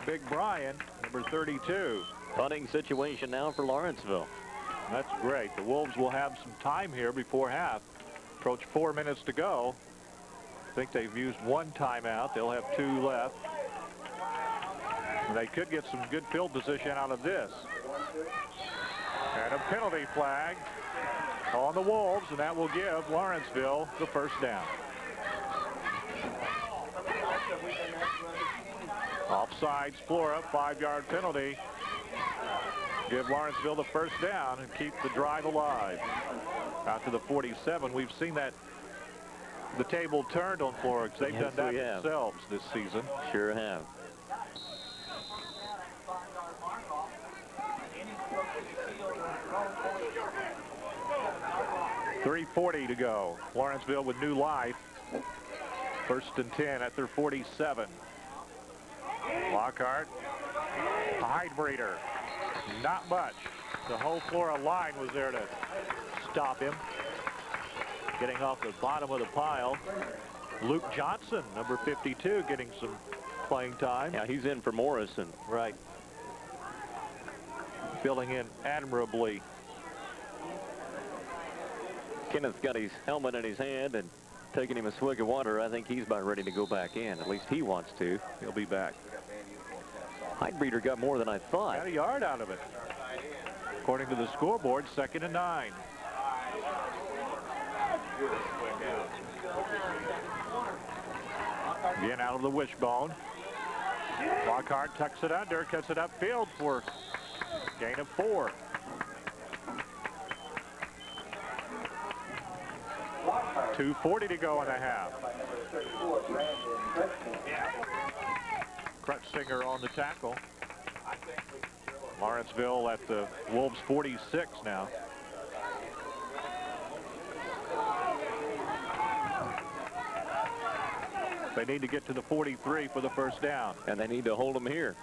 Big Brian, number 32. Punting situation now for Lawrenceville. That's great. The Wolves will have some time here before half. Approach 4 minutes to go. I think they've used 1 timeout. They'll have 2 left. And they could get some good field position out of this. And a penalty flag on the Wolves, and that will give Lawrenceville the 1st down. Offsides, Flora, 5-yard penalty. Give Lawrenceville the 1st down and keep the drive alive. Out to the 47. We've seen that the table turned on Flora because they've done that themselves this season. Sure have. .340 to go. Lawrenceville with new life. 1st and 10 at their 47. Lockhart, a hide breeder. Not much. The whole Flora line was there to stop him. Getting off the bottom of the pile. Luke Johnson, number 52, getting some playing time. Yeah, he's in for Morrison. Right. Filling in admirably. Kenneth's got his helmet in his hand and taking him a swig of water. I think he's about ready to go back in. At least he wants to. He'll be back. Hidebreeder got more than I thought. Got a yard out of it. According to the scoreboard, 2nd and 9. Again out of the wishbone. Lockhart tucks it under, cuts it upfield for gain of 4. .240 to go in the half. Crutchsinger on the tackle. Lawrenceville at the Wolves 46 now. They need to get to the 43 for the 1st down. And they need to hold them here.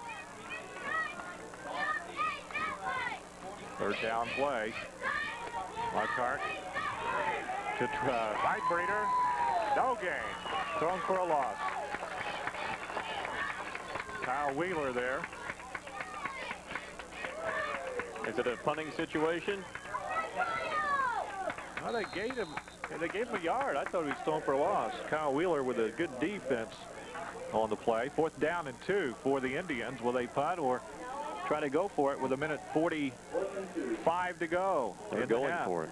3rd down play. Lockhart to Hidebreeder. No gain. Thrown for a loss. Kyle Wheeler there. Is it a punting situation? Well, they gave him a yard. I thought he was thrown for a loss. Kyle Wheeler with a good defense on the play. 4th down and 2 for the Indians. Will they punt or try to go for it with 1:45 to go? They're going for it.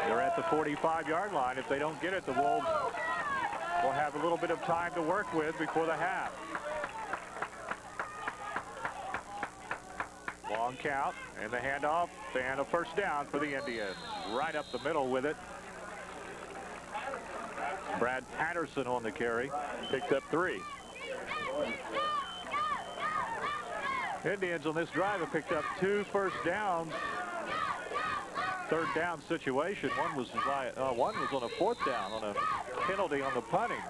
They're at the 45-yard line. If they don't get it, the Wolves will have a little bit of time to work with before the half. Long count and the handoff and a 1st down for the Indians. Right up the middle with it. Brad Patterson on the carry. Picks up 3. Indians on this drive have picked up 2 first downs. 3rd down situation. One was on a 4th down on a penalty on the punting.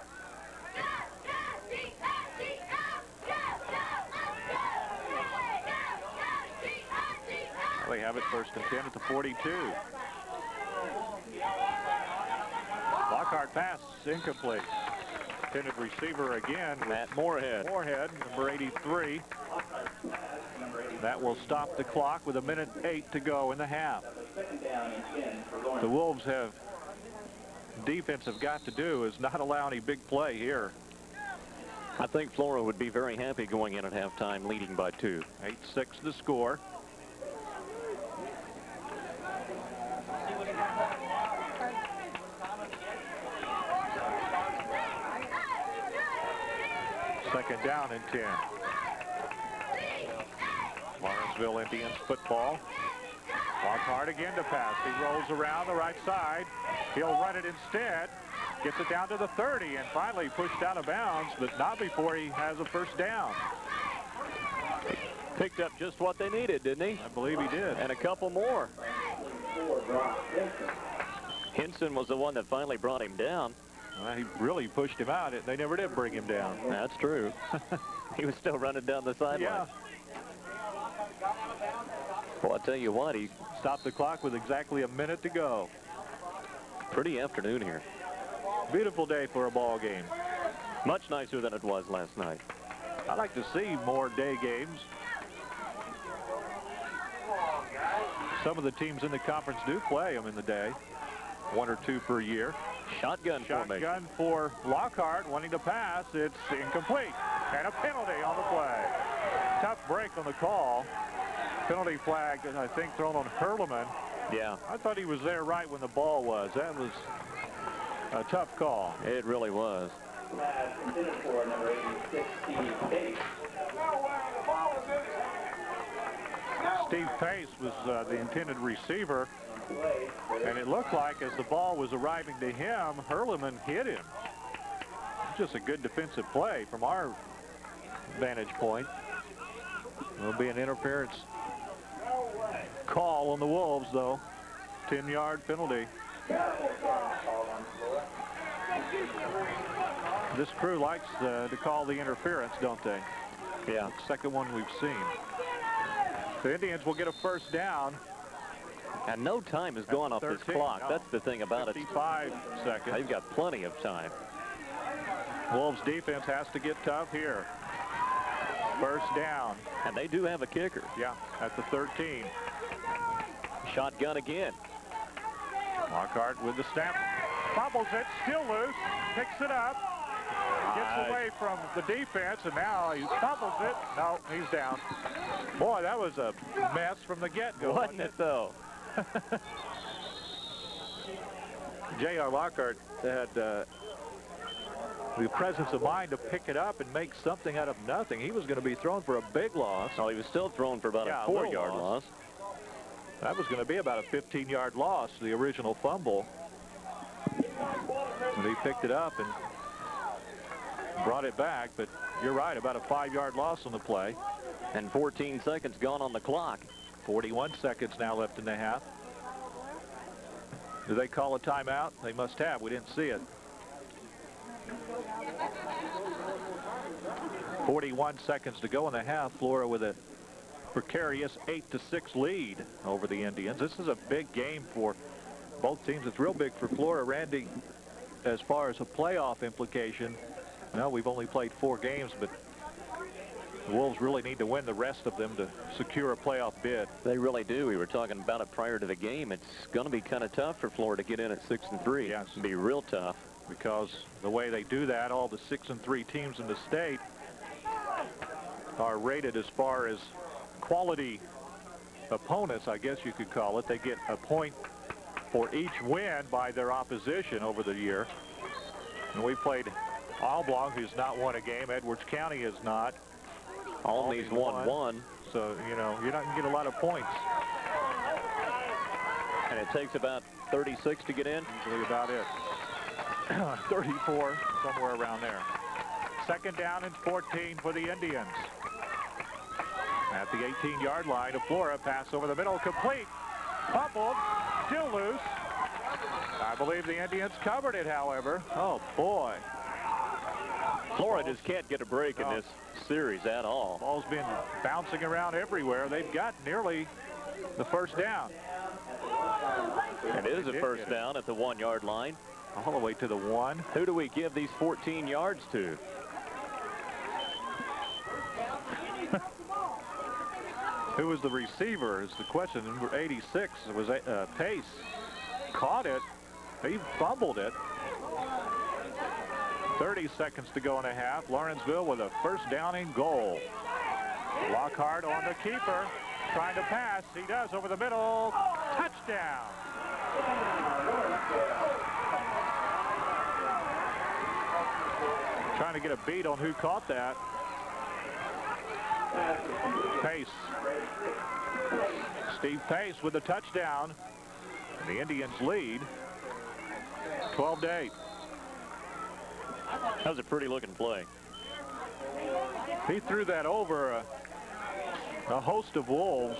They have it 1st and 10 at the 42. Lockhart pass incomplete. Intended receiver again. Matt Moorhead. Moorhead, number 83. That will stop the clock with 1:08 to go in the half. The Wolves have defense have got to do is not allow any big play here. I think Flora would be very happy going in at halftime leading by 2. 8-6 the score. Second down and 10. Lawrenceville Indians football. Lockhart again to pass. He rolls around the right side. He'll run it instead. Gets it down to the 30 and finally pushed out of bounds, but not before he has a 1st down. Picked up just what they needed, didn't he? I believe he did. And a couple more. Hinson was the one that finally brought him down. Well, he really pushed him out. They never did bring him down. That's true. He was still running down the sideline. Yeah. Well, I'll tell you what, he Stopped the clock with exactly a minute to go. Pretty afternoon here. Beautiful day for a ball game. Much nicer than it was last night. I'd like to see more day games. Some of the teams in the conference do play them in the day. 1 or 2 per year. Shotgun Shotgun for Lockhart wanting to pass. It's incomplete. And a penalty on the play. Tough break on the call. Penalty flag, I think, thrown on Hurleman. Yeah. I thought he was there right when the ball was. That was a tough call. It really was. Intended for number 86, Steve Pace. Steve Pace was the intended receiver. And it looked like as the ball was arriving to him, Hurleman hit him. Just a good defensive play from our vantage point. There'll be an interference call on the Wolves, though. 10-yard penalty. This crew likes to call the interference, don't they? Yeah. Second one we've seen. The Indians will get a 1st down. And no time has gone off this 13, clock. no. That's the thing about 55 it. seconds. They've got plenty of time. Wolves defense has to get tough here. 1st down. And they do have a kicker. Yeah, at the 13. Shotgun again. Lockhart with the snap. Fumbles it, still loose. Picks it up. Gets away from the defense, and now he fumbles it. No, he's down. Boy, that was a mess from the get-go. Wasn't it, though? J.R. Lockhart had the presence of mind to pick it up and make something out of nothing. He was going to be thrown for a big loss. Well, he was still thrown for about a 4-yard loss. That was going to be about a 15-yard loss, the original fumble. And he picked it up and brought it back, but you're right, about a 5-yard loss on the play. And 14 seconds gone on the clock. 41 seconds now left in the half. Do they call a timeout? They must have. We didn't see it. 41 seconds to go in the half. Flora with a precarious 8-6 lead over the Indians. This is a big game for both teams. It's real big for Flora. Randy, as far as a playoff implication, well, we've only played 4 games, but the Wolves really need to win the rest of them to secure a playoff bid. They really do. We were talking about it prior to the game. It's going to be kind of tough for Florida to get in at 6-3. Yes. It'll be real tough. because the way they do that, all the 6-3 teams in the state are rated as far as quality opponents, I guess you could call it. They get a point for each win by their opposition over the year. And we played Alblong, who's not won a game. Edwards County has not. Alney's won one. So, you know, you're not going to get a lot of points. And it takes about 36 to get in. Usually about it. 34, somewhere around there. Second down and 14 for the Indians. At the 18-yard line of Flora, pass over the middle, complete. Fumbled, still loose. I believe the Indians covered it, however. Oh, boy. Flora just can't get a break in this series at all. Ball's been bouncing around everywhere. They've got nearly the first down. And it is a first down at the 1-yard line. All the way to the 1. Who do we give these 14 yards to? Who was the receiver is the question. Number 86 was Pace. Caught it. He fumbled it. 30 seconds to go and a half. Lawrenceville with a first down and goal. Lockhart on the keeper. Trying to pass. He does over the middle. Touchdown. Trying to get a beat on who caught that. Pace. Steve Pace with the touchdown. The Indians lead 12-8. That was a pretty looking play. He threw that over a host of Wolves.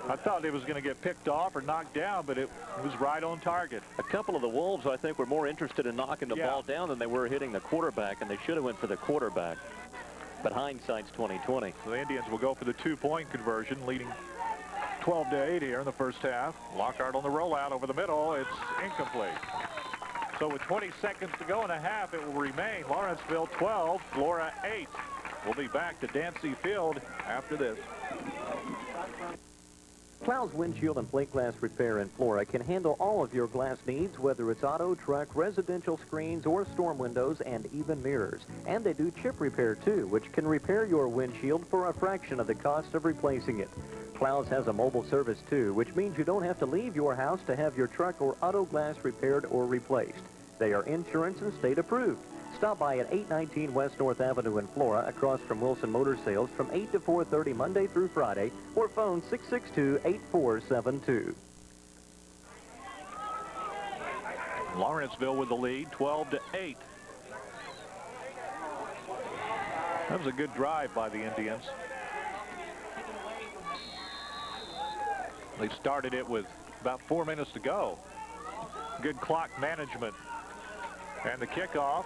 I thought it was going to get picked off or knocked down, but it was right on target. A couple of the Wolves, I think, were more interested in knocking the ball down than they were hitting the quarterback, and they should have went for the quarterback. But hindsight's 20/20. So the Indians will go for the 2-point conversion, leading 12-8 here in the first half. Lockhart on the rollout over the middle. It's incomplete. So with 20 seconds to go and a half, it will remain Lawrenceville 12, Flora 8. We'll be back to Dancy Field after this. Cloud's Windshield and Plate Glass Repair in Flora can handle all of your glass needs, whether it's auto, truck, residential screens, or storm windows, and even mirrors. And they do chip repair, too, which can repair your windshield for a fraction of the cost of replacing it. Cloud's has a mobile service, too, which means you don't have to leave your house to have your truck or auto glass repaired or replaced. They are insurance and state approved. Stop by at 819 West North Avenue in Flora, across from Wilson Motor Sales, from 8 to 4:30 Monday through Friday, or phone 662-8472. Lawrenceville with the lead, 12-8. That was a good drive by the Indians. They started it with about 4 minutes to go. Good clock management. And the kickoff,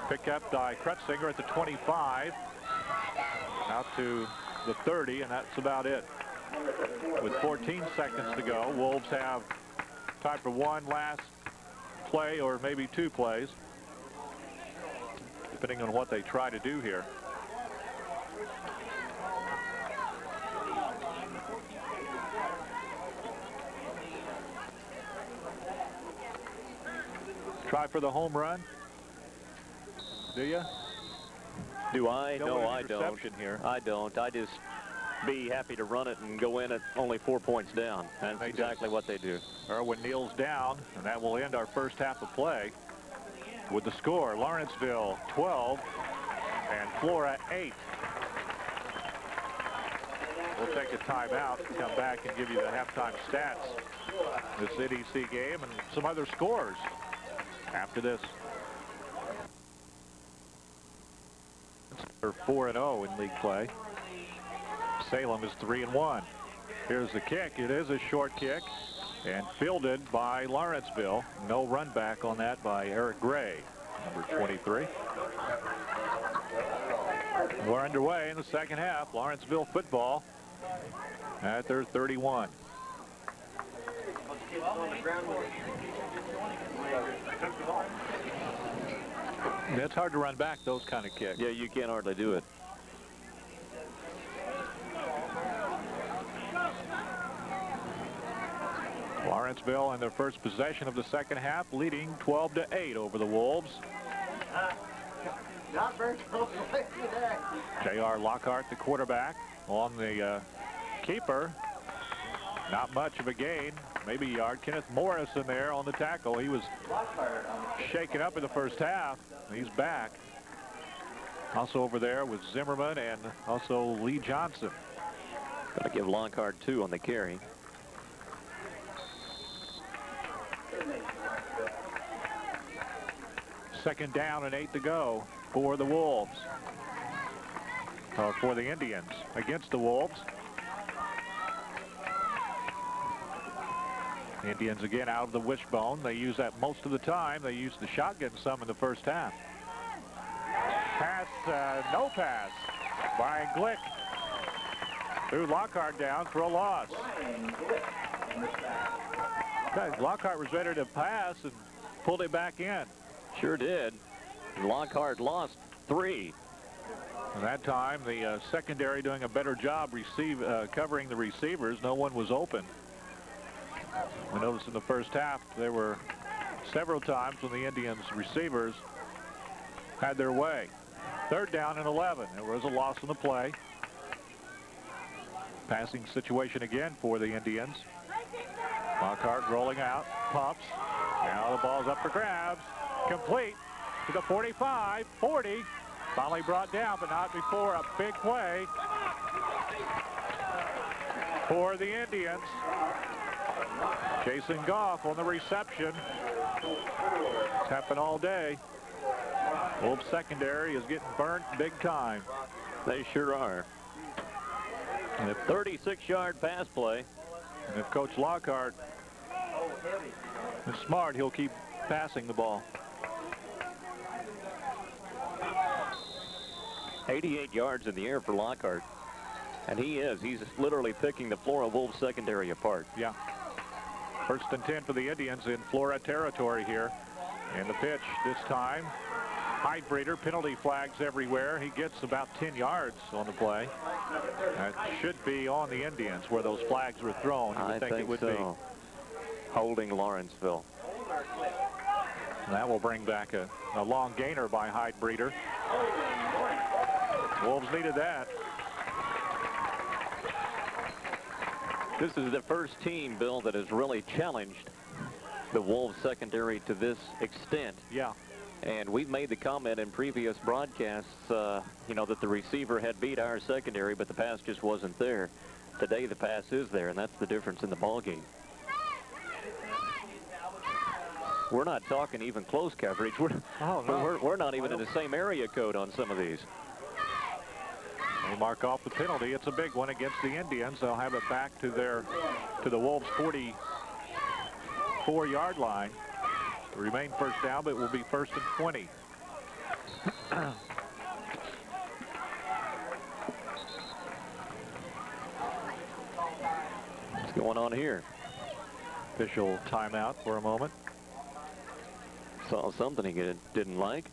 picked up by Krutzinger at the 25, out to the 30, and that's about it. With 14 seconds to go, Wolves have time for one last play or maybe two plays, depending on what they try to do here. Try for the home run. Do you? Do I? No, I don't. Here. I don't. I just be happy to run it and go in at only 4 points down. That's exactly what they do. Irwin kneels down, and that will end our first half of play with the score: Lawrenceville 12 and Flora 8. We'll take a timeout and come back and give you the halftime stats. This NEC game and some other scores after this. They're 4-0 in league play. Salem is 3-1. Here's the kick. It is a short kick and fielded by Lawrenceville. No run back on that by Eric Gray, number 23. We're underway in the second half. Lawrenceville football at their 31. It's hard to run back those kind of kicks. Yeah, you can't hardly do it. Lawrenceville in their first possession of the second half, leading 12-8 over the Wolves. Not very close away there. J.R. Lockhart, the quarterback, on the keeper. Not much of a gain, maybe a yard. Kenneth Morris in there on the tackle. He was shaken up in the first half. He's back. Also over there with Zimmerman and also Lee Johnson. Going to give Lockhart 2 on the carry. Second down and 8 to go for the Wolves. Or for the Indians against the Wolves. The Indians again out of the wishbone. They use that most of the time. They used the shotgun some in the first half. Pass, no pass. Brian Glick threw Lockhart down for a loss. Lockhart was ready to pass and pulled it back in. Sure did. Lockhart lost 3. And that time, the secondary doing a better job covering the receivers. No one was open. We noticed in the first half there were several times when the Indians receivers had their way. Third down and 11. There was a loss in the play. Passing situation again for the Indians. Lockhart rolling out, pumps. Now the ball's up for grabs. Complete to the 45, 40. Finally brought down, but not before a big play for the Indians. Jason Goff on the reception. It's happened all day. Wolves secondary is getting burnt big time. They sure are. And a 36-yard pass play. And if Coach Lockhart is smart, he'll keep passing the ball. 88 yards in the air for Lockhart. And he's literally picking the Flora Wolves secondary apart. Yeah. First and 10 for the Indians in Flora territory here. And the pitch this time. Heidbreeder, penalty flags everywhere. He gets about 10 yards on the play. That should be on the Indians where those flags were thrown. I think it would be. Holding Lawrenceville. And that will bring back a long gainer by Heidbreeder. Wolves needed that. This is the first team, Bill, that has really challenged the Wolves secondary to this extent. Yeah. And we've made the comment in previous broadcasts, you know, that the receiver had beat our secondary, but the pass just wasn't there. Today, the pass is there, and that's the difference in the ballgame. We're not talking even close coverage. We're not even in the same area code on some of these. They mark off the penalty. It's a big one against the Indians. They'll have it back to the Wolves' 44-yard line. To remain first down, but it will be first and 20. What's going on here? Official timeout for a moment. Saw something he didn't like.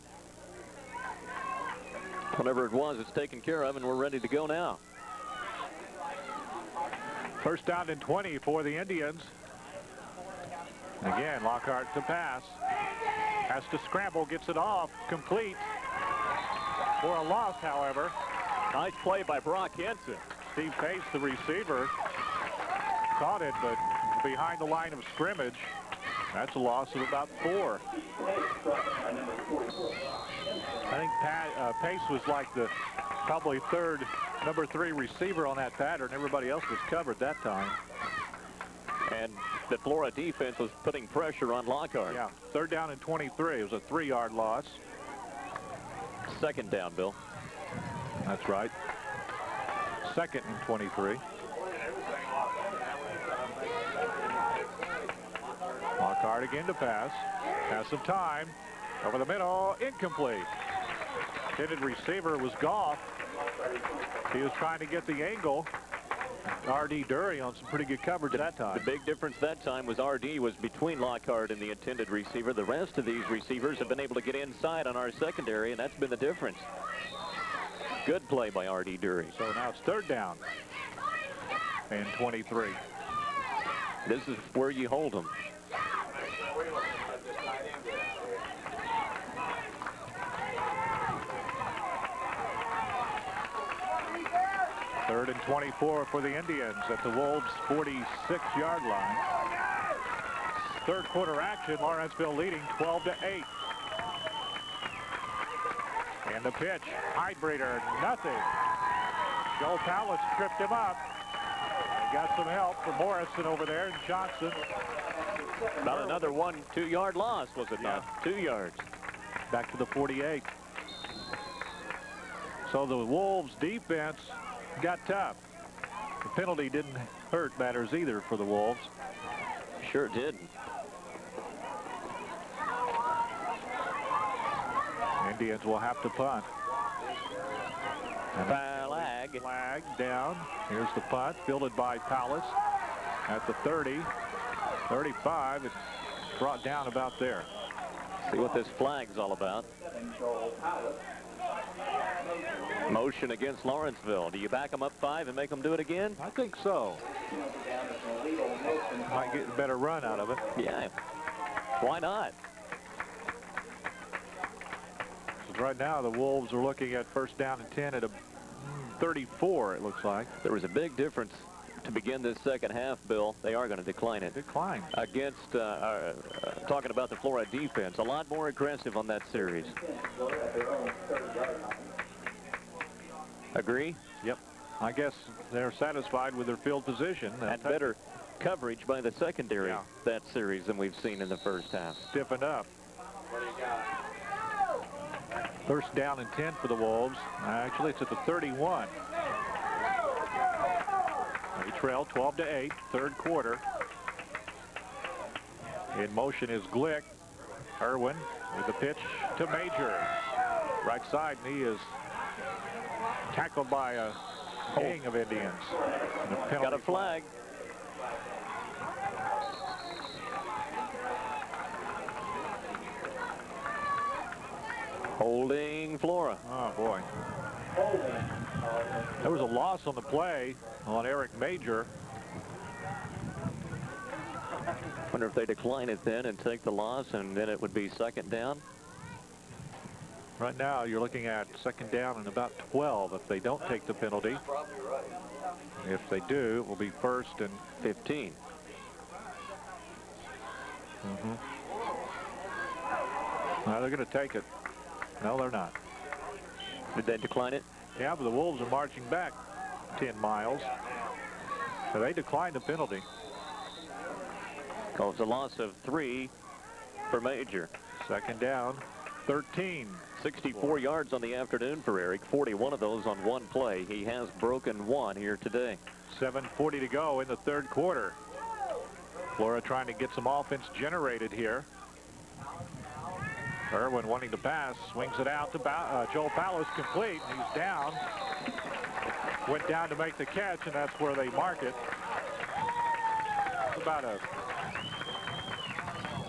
Whatever it was, it's taken care of, and we're ready to go now. First down and 20 for the Indians. And again, Lockhart to pass. Has to scramble, gets it off, complete. For a loss, however. Nice play by Brock Henson. Steve Pace, the receiver, caught it, but behind the line of scrimmage. That's a loss of about 4. I think Pace was like the probably number 3 receiver on that pattern. Everybody else was covered that time. And the Flora defense was putting pressure on Lockhart. Yeah, third down and 23. It was a 3-yard loss. Second down, Bill. That's right. Second and 23. Lockhart again to pass. Has some time. Over the middle, incomplete. Intended receiver was Goff. He was trying to get the angle. R.D. Dury on some pretty good coverage at that time. The big difference that time was R.D. was between Lockhart and the intended receiver. The rest of these receivers have been able to get inside on our secondary, and that's been the difference. Good play by R.D. Dury. So now it's third down and 23. This is where you hold them. Third and 24 for the Indians at the Wolves' 46-yard line. Third quarter action, Lawrenceville leading 12-8. And the pitch, Hydebreeder, nothing. Joe Palace tripped him up. He got some help from Morrison over there and Johnson. About another 1-2 yard loss, was it not? 2 yards. Back to the 48. So the Wolves defense got tough. The penalty didn't hurt matters either for the Wolves. Sure didn't. Indians will have to punt. Flag down. Here's the punt, fielded by Palace at the 30, 35. It's brought down about there. See what this flag's all about. Motion against Lawrenceville. Do you back them up 5 and make them do it again? I think so. Might get a better run out of it. Yeah. Why not? So right now, the Wolves are looking at first down and 10 at a 34, it looks like. There was a big difference to begin this second half, Bill. They are going to decline it. Decline. Against, talking about the Flora defense, a lot more aggressive on that series. Agree? Yep. I guess they're satisfied with their field position. And better coverage by the secondary that series than we've seen in the first half. Stiffened up. First down and 10 for the Wolves. Actually, it's at the 31. They trail 12-8, third quarter. In motion is Glick. Irwin with the pitch to Major. Right side, and he is tackled by a gang of Indians. Got a flag. Holding Flora. Oh, boy. There was a loss on the play on Eric Major. Wonder if they decline it then and take the loss, and then it would be second down. Right now, you're looking at second down and about 12 if they don't take the penalty. If they do, it will be first and 15. Now they're going to take it. No, they're not. Did they decline it? Yeah, but the Wolves are marching back 10 miles. So they declined the penalty. It's a loss of 3 for Major. Second down, 13. 64 yards on the afternoon for Eric. 41 of those on one play. He has broken 1 here today. 7:40 to go in the third quarter. Flora trying to get some offense generated here. Irwin wanting to pass, swings it out to Joel Palace, complete. He's down. Went down to make the catch, and that's where they mark it. It's about a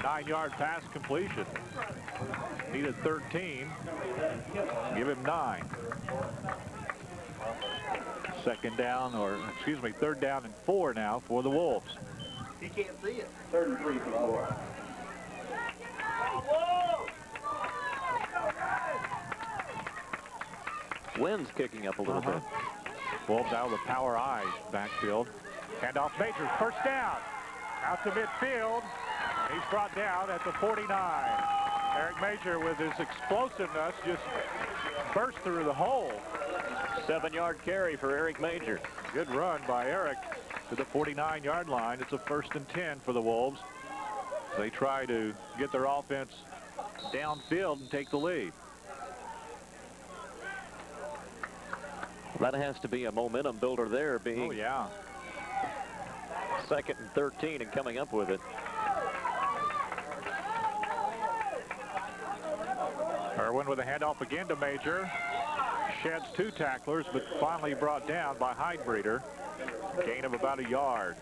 9-yard pass completion. Needed 13. Give him 9. Second down, or excuse me, third down and 4 now for the Wolves. He can't see it. 3rd and 3 for Flora. Wind's kicking up a little bit. Wolves out of the power I backfield. Handoff Major, first down. Out to midfield. He's brought down at the 49. Eric Major with his explosiveness just burst through the hole. 7-yard carry for Eric Major. Good run by Eric to the 49-yard line. It's a first and 10 for the Wolves. They try to get their offense downfield and take the lead. That has to be a momentum builder there, being second and 13 and coming up with it. Irwin with a handoff again to Major. Sheds 2 tacklers, but finally brought down by Hydebreeder. Gain of about a yard.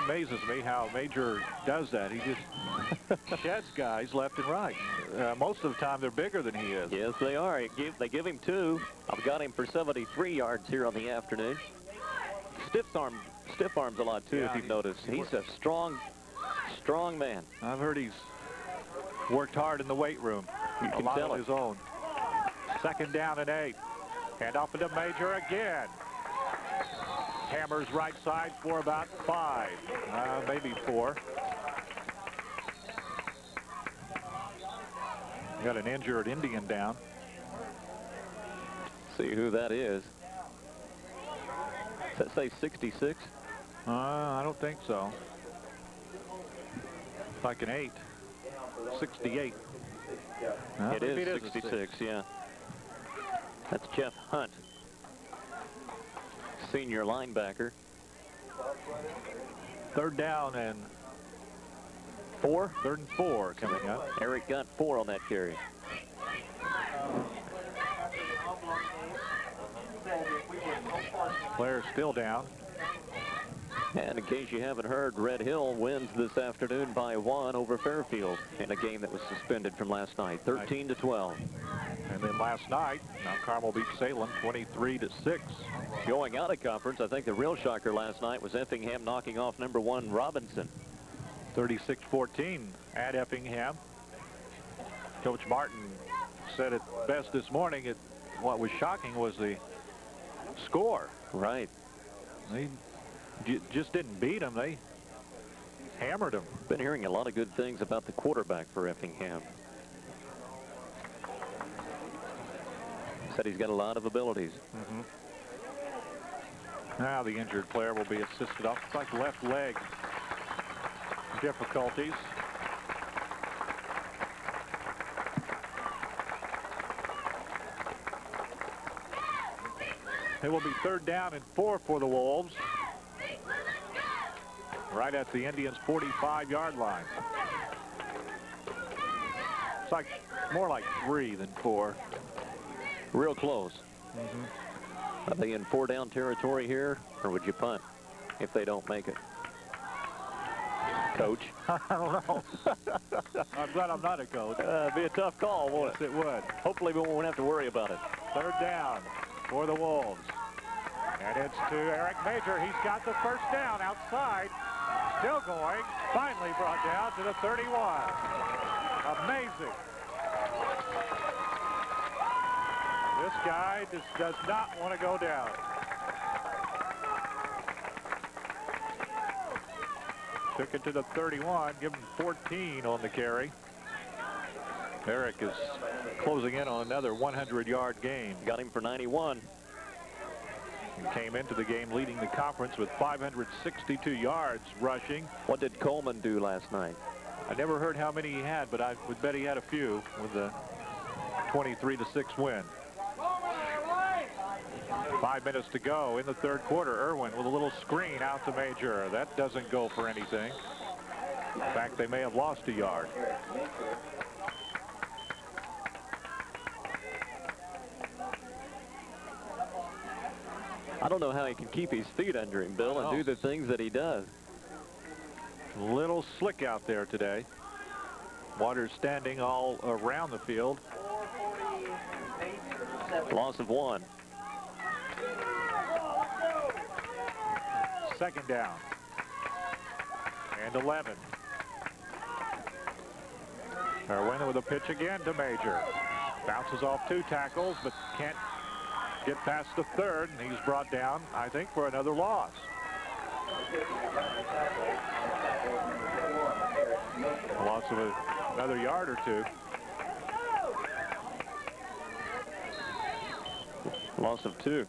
amazes me how Major does that. He just sheds guys left and right. Most of the time, they're bigger than he is. Yes, they are. They give him 2. I've got him for 73 yards here on the afternoon. Stiff arms a lot, too, Yeah, if you've noticed. He's a strong man. I've heard he's worked hard in the weight room. You A can lot tell on it. his own. 2nd down and 8. Hand off into Major again. Hammers right side for about 5. Maybe 4. Got an injured Indian down. See who that is. Does that say 66? I don't think so. Like an 8. 68. It is 66, yeah. That's Jeff Hunt, senior linebacker. 3rd down and 4? 3rd and 4 coming up. Eric got 4 on that carry. Player's still down. And in case you haven't heard, Red Hill wins this afternoon by 1 over Fairfield in a game that was suspended from last night, 13-12. And then last night, Mount Carmel beat Salem 23-6. Going out of conference, I think the real shocker last night was Effingham knocking off number 1 Robinson. 36-14 at Effingham. Coach Martin said it best this morning. What was shocking was the score. Right. They just didn't beat them. They hammered them. Been hearing a lot of good things about the quarterback for Effingham. Said he's got a lot of abilities. Now the injured player will be assisted off. It's like left leg difficulties. It will be 3rd down and 4 for the Wolves. Right at the Indians' 45-yard line. It's like more like 3 than 4. Real close. Are they in 4-down territory here, or would you punt if they don't make it? Coach? I don't know. I'm glad I'm not a coach. It'd be a tough call, won't Yes, it would. Hopefully we won't have to worry about it. 3rd down for the Wolves. And it's to Eric Major. He's got the 1st down outside. Still going. Finally brought down to the 31. Amazing. This guy just does not want to go down. Took it to the 31, give him 14 on the carry. Eric is closing in on another 100-yard game. Got him for 91. He came into the game leading the conference with 562 yards rushing. What did Coleman do last night? I never heard how many he had, but I would bet he had a few with the 23-6 win. 5 minutes to go in the 3rd quarter. Irwin with a little screen out to Major. That doesn't go for anything. In fact, they may have lost a yard. I don't know how he can keep his feet under him, Bill, and do the things that he does. Little slick out there today. Water standing all around the field. Loss of 1. 2nd down. And 11. Irwin with a pitch again to Major. Bounces off 2 tackles, but can't get past the 3rd, and he's brought down, I think, for another loss. Loss of another yard or 2. Loss of 2.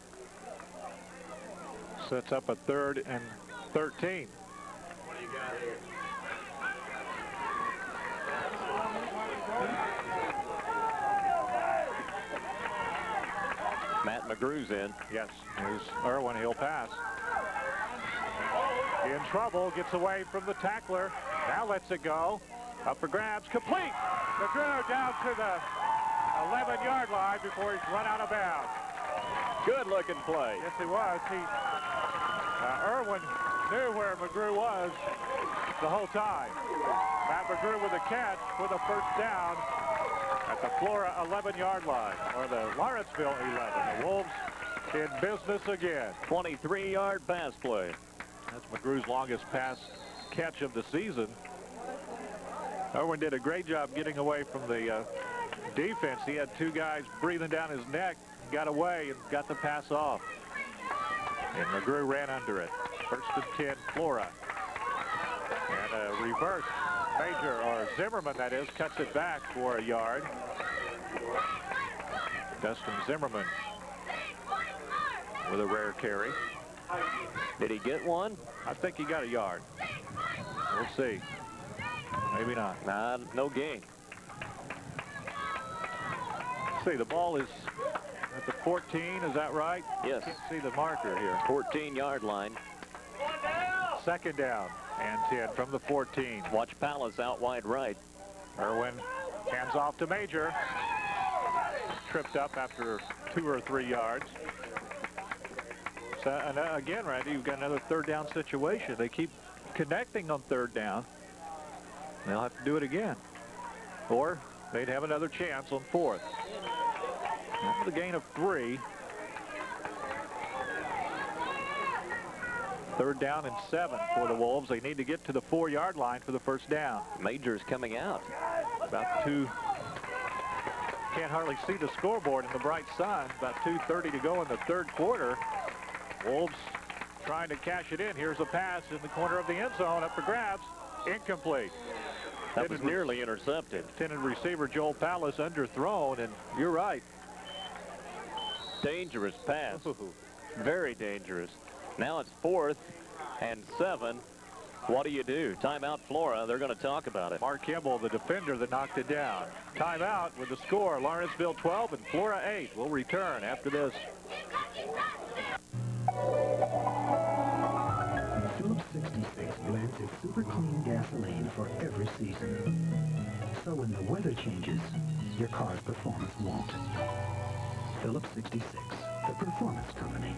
Sets up a 3rd and 13. What do you got here? Matt McGrew's in. Yes, here's Irwin. He'll pass. In trouble, gets away from the tackler. Now lets it go. Up for grabs, complete. McGrew down to the 11-yard line before he's run out of bounds. Good-looking play. Yes, he was. Irwin knew where McGrew was the whole time. Matt McGrew with a catch for the first down at the Flora 11-yard line, or the Lawrenceville 11. The Wolves in business again. 23-yard pass play. That's McGrew's longest pass catch of the season. Irwin did a great job getting away from the defense. He had two guys breathing down his neck, got away and got the pass off. And McGrew ran under it. First and 10, Flora. And a reverse. Major, or Zimmerman that is, cuts it back for a yard. Dustin Zimmerman with a rare carry. Did he get one? I think he got a yard. We'll see. Maybe not. Nah, no gain. See, the ball is at the 14, is that right? Yes. Can't see the marker here. 14-yard line. Second down and 10 from the 14. Watch Palace out wide right. Irwin hands off to Major. Tripped up after 2 or 3 yards. So, and again, Randy, you've got another third down situation. They keep connecting on third down. They'll have to do it again. Or they'd have another chance on fourth. That's the gain of 3. Third down and 7 for the Wolves. They need to get to the 4-yard line for the first down. Major's coming out. About 2. Can't hardly see the scoreboard in the bright sun. About 2:30 to go in the third quarter. Wolves trying to cash it in. Here's a pass in the corner of the end zone, up for grabs. Incomplete. That was nearly intercepted. Intended receiver Joel Palace underthrown, and you're right. Dangerous pass. Very dangerous. Now it's 4th and 7. What do you do? Timeout, Flora. They're going to talk about it. Mark Kimball, the defender that knocked it down. Timeout with the score. Lawrenceville 12 and Flora 8. We'll return after this. Phillips 66 blends its super clean gasoline for every season. So when the weather changes, your car's performance won't. Phillips 66, the performance company.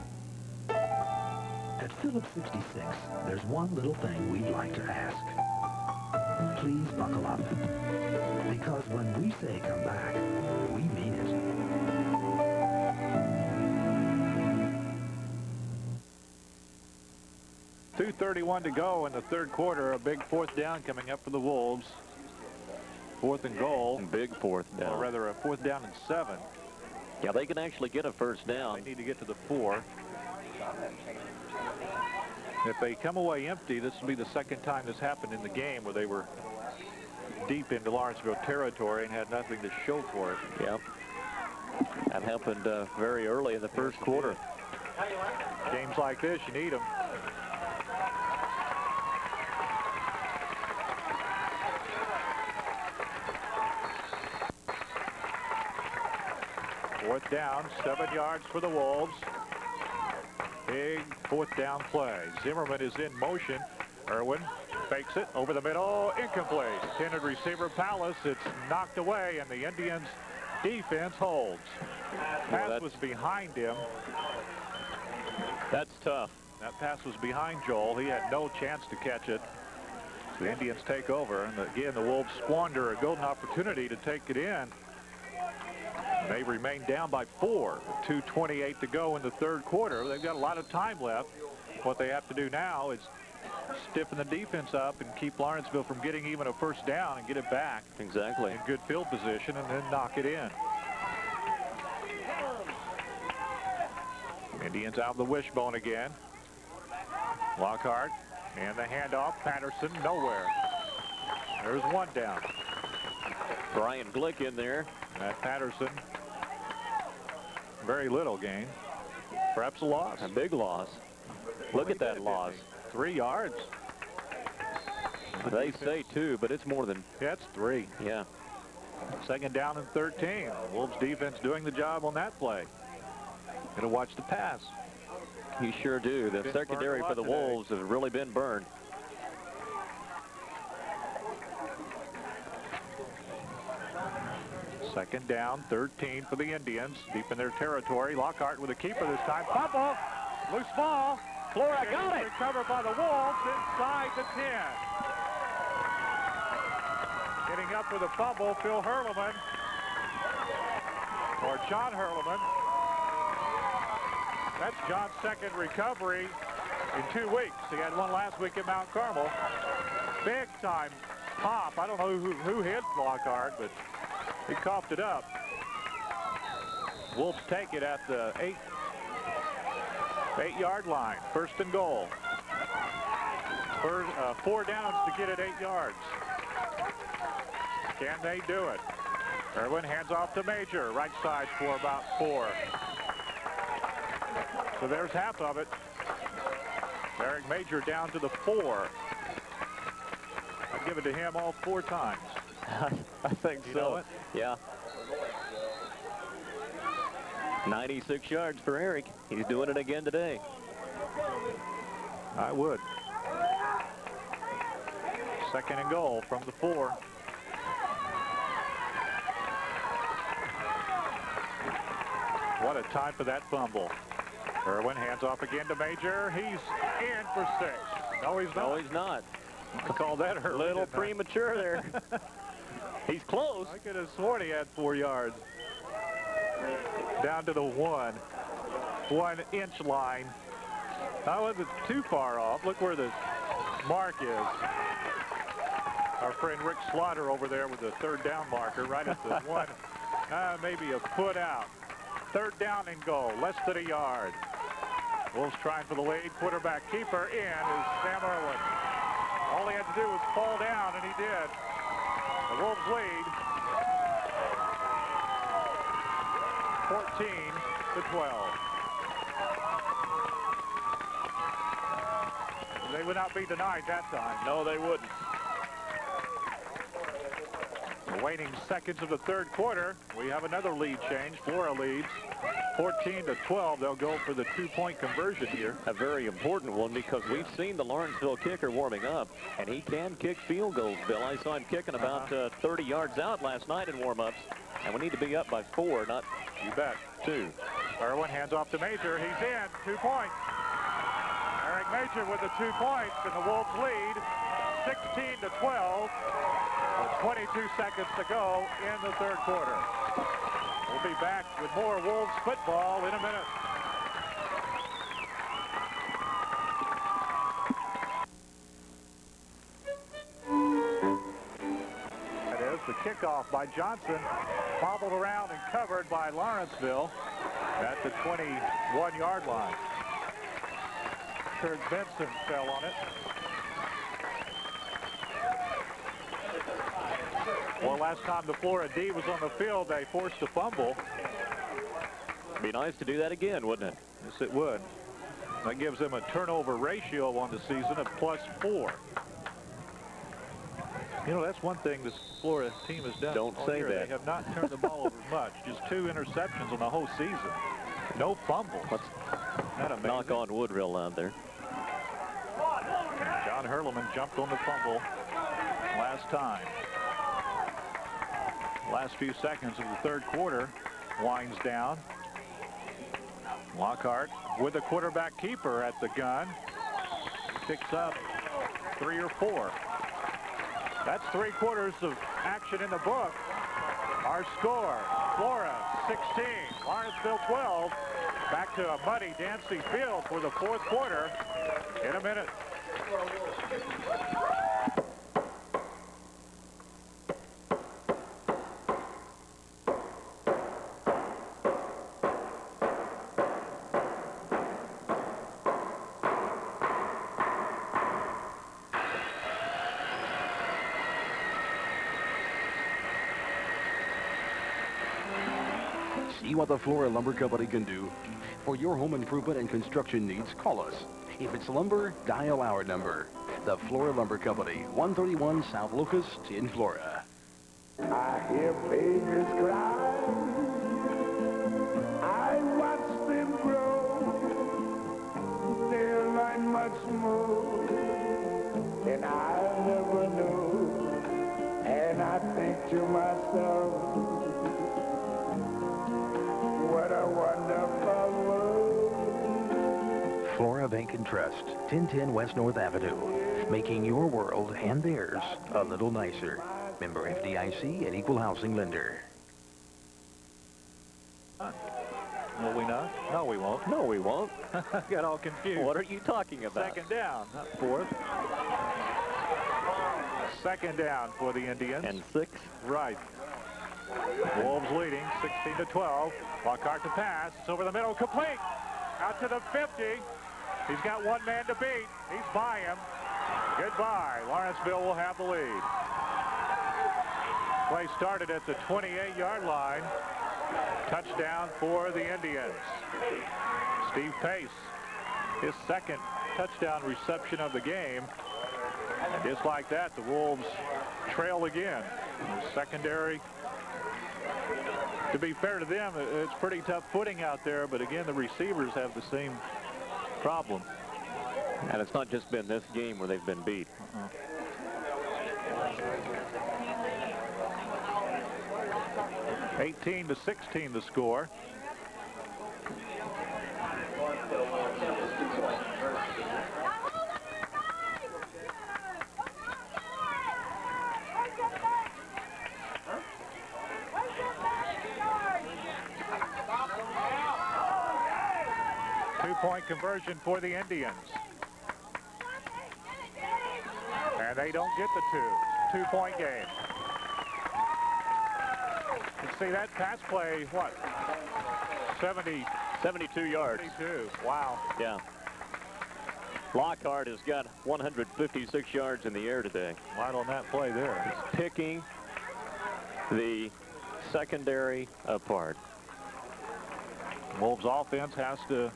At Phillips 66, there's one little thing we'd like to ask. Please buckle up. Because when we say come back, we mean it. 2:31 to go in the third quarter. A big fourth down coming up for the Wolves. 4th and goal. Big fourth down. Or rather, a 4th down and 7. Yeah, they can actually get a first down. They need to get to the 4. If they come away empty, this will be the second time this happened in the game where they were deep into Lawrenceville territory and had nothing to show for it. Yeah. That happened very early in the first quarter. Games like this, you need them. Fourth down, 7 yards for the Wolves. Big 4th down play. Zimmerman is in motion. Irwin fakes it over the middle. Incomplete. Intended receiver Palace. It's knocked away, and the Indians' defense holds. Pass was behind him. That's tough. That pass was behind Joel. He had no chance to catch it. The Indians take over, and again, the Wolves squander a golden opportunity to take it in. They remain down by 4 with 2:28 to go in the third quarter. They've got a lot of time left. What they have to do now is stiffen the defense up and keep Lawrenceville from getting even a first down and get it back. Exactly. In good field position and then knock it in. Indians out of the wishbone again. Lockhart and the handoff. Patterson nowhere. There's 1 down. Brian Glick in there. Matt Patterson. Very little gain. Perhaps a loss. A big loss. Look at that loss. 3 yards. They say 2, but it's more than. Yeah, it's 3. Yeah. Second down and 13. Wolves defense doing the job on that play. Gonna watch the pass. You sure do. The secondary for the Wolves has really been burned. Second down, 13 for the Indians, deep in their territory. Lockhart with a keeper this time. Fumble, loose ball. Flora got it. Recovered by the Wolves inside the 10. Getting up with a fumble, Phil Hurleman, or John Hurleman. That's John's second recovery in 2 weeks. He had one last week at Mount Carmel. Big time pop. I don't know who hit Lockhart, but he coughed it up. Wolves take it at the 8-yard line. First and goal. 4 downs to get it 8 yards. Can they do it? Irwin hands off to Major. Right side for about 4. So there's half of it. Eric Major down to the 4. I'd give it to him all 4 times. I think You so. know it? Yeah. 96 yards for Eric. He's doing it again today. I would. Second and goal from the 4. What a time for that fumble. Irwin hands off again to Major. He's in for 6. No, he's not. No, he's not. I called that early. A little didn't I? premature there. He's close. I could have sworn he had 4 yards. Down to the 1-inch line. I wasn't too far off. Look where the mark is. Our friend Rick Slaughter over there with the 3rd down marker right at the 1, maybe a foot out. 3rd down and goal, less than a yard. Wolves trying for the lead. Quarterback keeper in is Sam Irwin. All he had to do was fall down, and he did. The Wolves lead 14-12. They would not be denied that time. No, they wouldn't. The waning seconds of the 3rd quarter, we have another lead change. Flora leads 14-12. They'll go for the 2-point conversion here. A very important one because we've seen the Lawrenceville kicker warming up, and he can kick field goals, Bill. I saw him kicking about 30 yards out last night in warm-ups, and we need to be up by 4, not You bet. 2. Irwin hands off to Major. He's in. 2 points. Eric Major with the 2 points, and the Wolves lead 16-12 with 22 seconds to go in the 3rd quarter. We'll be back with more Wolves football in a minute. That is the kickoff by Johnson, bobbled around and covered by Lawrenceville at the 21-yard line. Kurt Benson fell on it. Well, last time the Flora D was on the field, they forced a fumble. Be nice to do that again, wouldn't it? Yes, it would. That gives them a turnover ratio on the season of +4. You know, that's one thing this Flora team has done. Don't all say year. that. They have not turned the ball over much. Just 2 interceptions on the whole season. No fumbles. Let's Isn't that amazing? knock on wood real loud there. John Hurleman jumped on the fumble last time. Last few seconds of the 3rd quarter winds down. Lockhart with a quarterback keeper at the gun. Picks up 3 or 4. That's 3 quarters of action in the book. Our score, Flora 16, Lawrenceville 12. Back to a muddy Dancy Field for the 4th quarter in a minute. See what the Flora Lumber Company can do. For your home improvement and construction needs, call us. If it's lumber, dial our number. The Flora Lumber Company, 131 South Locust in Flora. I hear babies cry. I watch them grow. They'll learn much more than I never knew. And I think to myself, Flora Bank and Trust, 1010 West North Avenue, making your world and theirs a little nicer. Member FDIC and equal housing lender. Will we not? No, we won't. No, we won't. Got all confused. What are you talking about? Second down, not fourth. Second down for the Indians. And 6. Right. Wolves leading 16-12. Lockhart to pass. It's over the middle, complete. Out to the 50. He's got one man to beat. He's by him. Goodbye. Lawrenceville will have the lead. Play started at the 28-yard line. Touchdown for the Indians. Steve Pace, his second touchdown reception of the game. And just like that, the Wolves trail again. Secondary, to be fair to them, it's pretty tough footing out there, but again, the receivers have the same problem. And it's not just been this game where they've been beat. 18-16 the score. Two-point conversion for the Indians. And they don't get the two. Two-point game. You see that pass play, what? 72 yards. 72. Wow. Yeah. Lockhart has got 156 yards in the air today. Right on that play there. He's picking the secondary apart. Wolves offense has to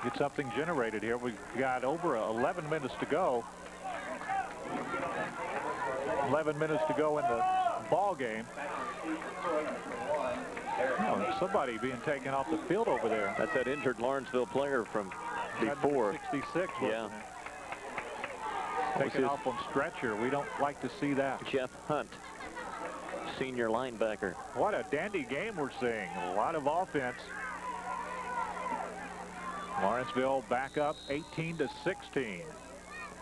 get something generated here. We've got over 11 minutes to go. 11 minutes to go in the ball game. Oh, somebody being taken off the field over there. That's that injured Lawrenceville player from before. 66, yeah. Taken off on stretcher. We don't like to see that. Jeff Hunt, senior linebacker. What a dandy game we're seeing. A lot of offense. Lawrenceville back up 18-16.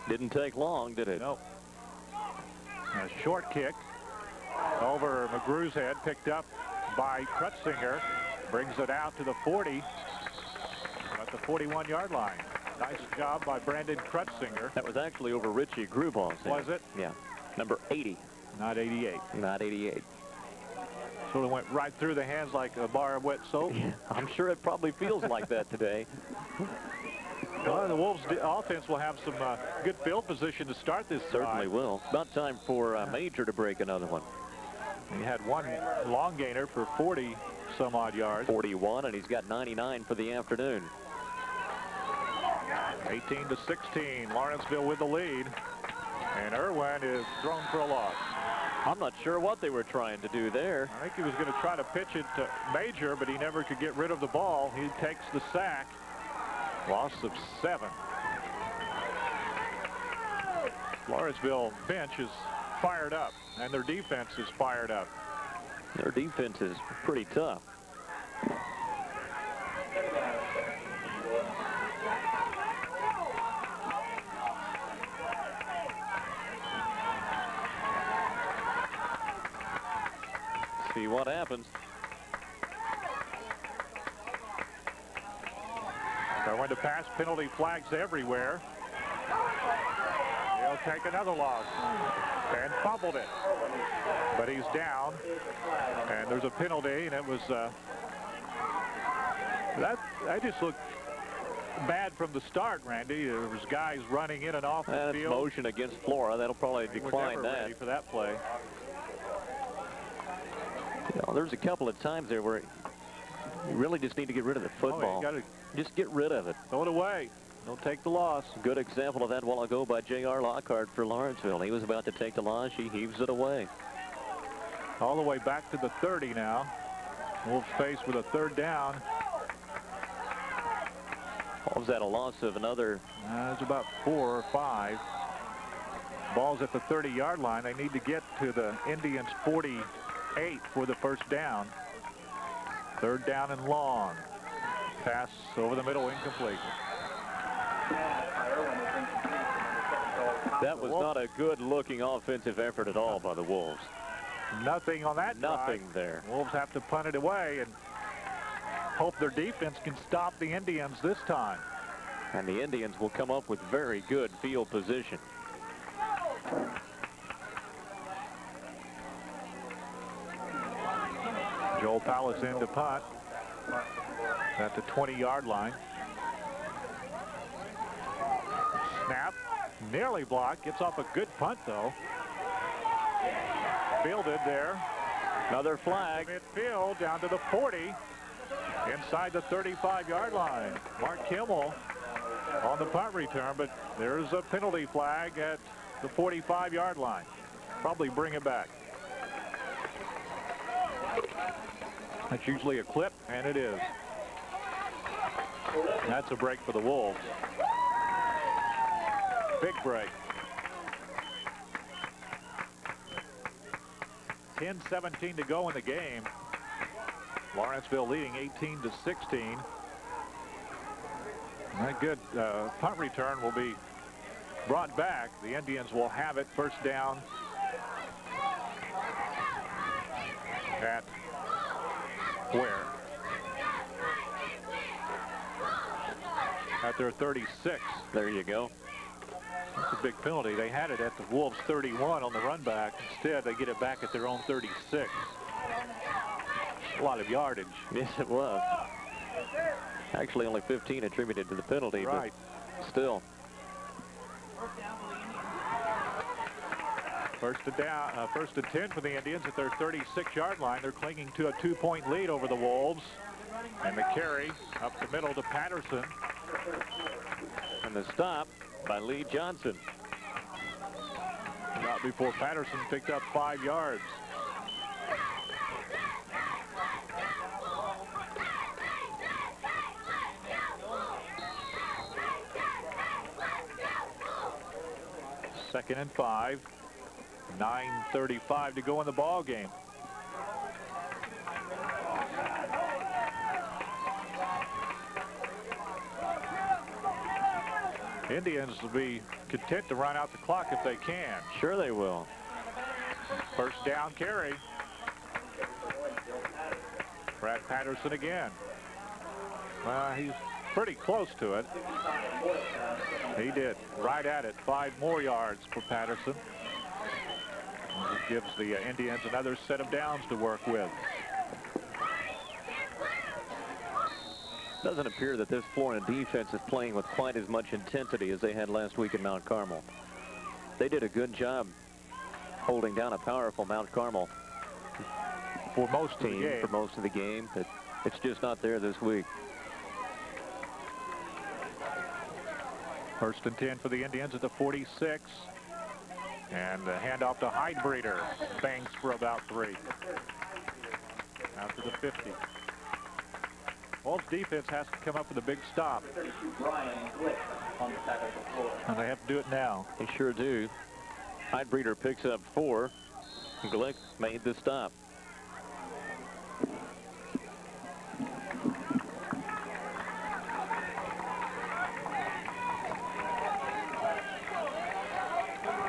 Didn't take long, did it? Nope. A short kick over McGrew's head, picked up by Krutzinger, brings it out to the 40 at the 41-yard line. Nice job by Brandon Krutzinger. That was actually over Richie Grubaugh's head. Was it? Yeah. Number 80. Not 88. Not 88. Sort of went right through the hands like a bar of wet soap. Yeah, I'm sure it probably feels like that today. Well, the Wolves offense will have some good field position to start this Certainly drive. will. About time for Major to break another one. He had one long gainer for 40 some odd yards. 41, and he's got 99 for the afternoon. 18-16, Lawrenceville with the lead. And Irwin is thrown for a loss. I'm not sure what they were trying to do there. I think he was going to try to pitch it to Major, but he never could get rid of the ball. He takes the sack. Loss of 7. Lawrenceville bench is fired up, and their defense is fired up. Their defense is pretty tough. See what happens. Going to pass, penalty flags everywhere. He'll take another loss and fumbled it. But he's down, and there's a penalty, and it was that just looked bad from the start, Randy. There was guys running in and off the That's field. motion against Flora. That'll probably decline We're never ready that. for that play. You know, there's a couple of times there where you really just need to get rid of the football. You gotta just get rid of it. throw it away. Don't take the loss. Good example of that while ago by J.R. Lockhart for Lawrenceville. He was about to take the loss. He heaves it away. All the way back to the 30 now. Wolves faced with a third down. Wolves at a loss of another. It's about 4 or 5. Ball's at the 30-yard line. They need to get to the Indians' 48 for the first down. Third down and long. Pass over the middle, incomplete. That was not a good-looking offensive effort at all by the Wolves. Nothing on that Nothing drive. there. Wolves have to punt it away and hope their defense can stop the Indians this time. And the Indians will come up with very good field position. Joel Palace in to punt at the 20-yard line. Snap, nearly blocked, gets off a good punt though. Fielded there. Another flag. Midfield down to the 40, inside the 35-yard line. Mark Kimmel on the punt return, but there's a penalty flag at the 45-yard line. Probably bring it back. That's usually a clip, and it is. That's a break for the Wolves. Big break. 10-17 to go in the game. Lawrenceville leading 18-16. That good punt return will be brought back. The Indians will have it first down at where? At their 36. There you go. That's a big penalty. They had it at the Wolves 31 on the run back. Instead, they get it back at their own 36. A lot of yardage. Yes, it was. Actually, only 15 attributed to the penalty, right. But still. First and 10 for the Indians at their 36-yard line. They're clinging to a 2-point lead over the Wolves. And the carry up the middle to Patterson. And the stop by Lee Johnson. Not before Patterson picked up 5 yards. Second and 5. 9:35 to go in the ball game. Indians will be content to run out the clock if they can. Sure they will. First down carry. Brad Patterson again. He's pretty close to it. He did. Right at it. 5 more yards for Patterson. It gives the Indians another set of downs to work with. Doesn't appear that this Florida defense is playing with quite as much intensity as they had last week at Mount Carmel. They did a good job holding down a powerful Mount Carmel for most of the game. For most of the game, but it's just not there this week. First and 10 for the Indians at the 46. And the handoff to Heidbreeder. Bangs for about 3. Out to the 50. Wolves defense has to come up with a big stop. And they have to do it now. They sure do. Heidbreeder picks up 4. Glick made the stop.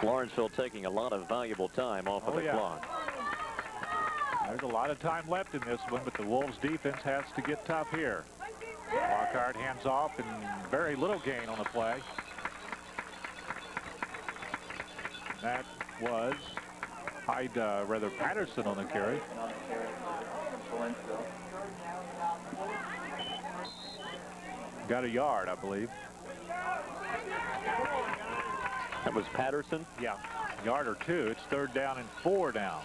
Lawrenceville taking a lot of valuable time off of the clock. There's a lot of time left in this one, but the Wolves defense has to get tough here. Lockhart hands off and very little gain on the play. That was Patterson on the carry. Got a yard, I believe. That was Patterson? Yeah, yard or 2. It's 3rd down and 4 now.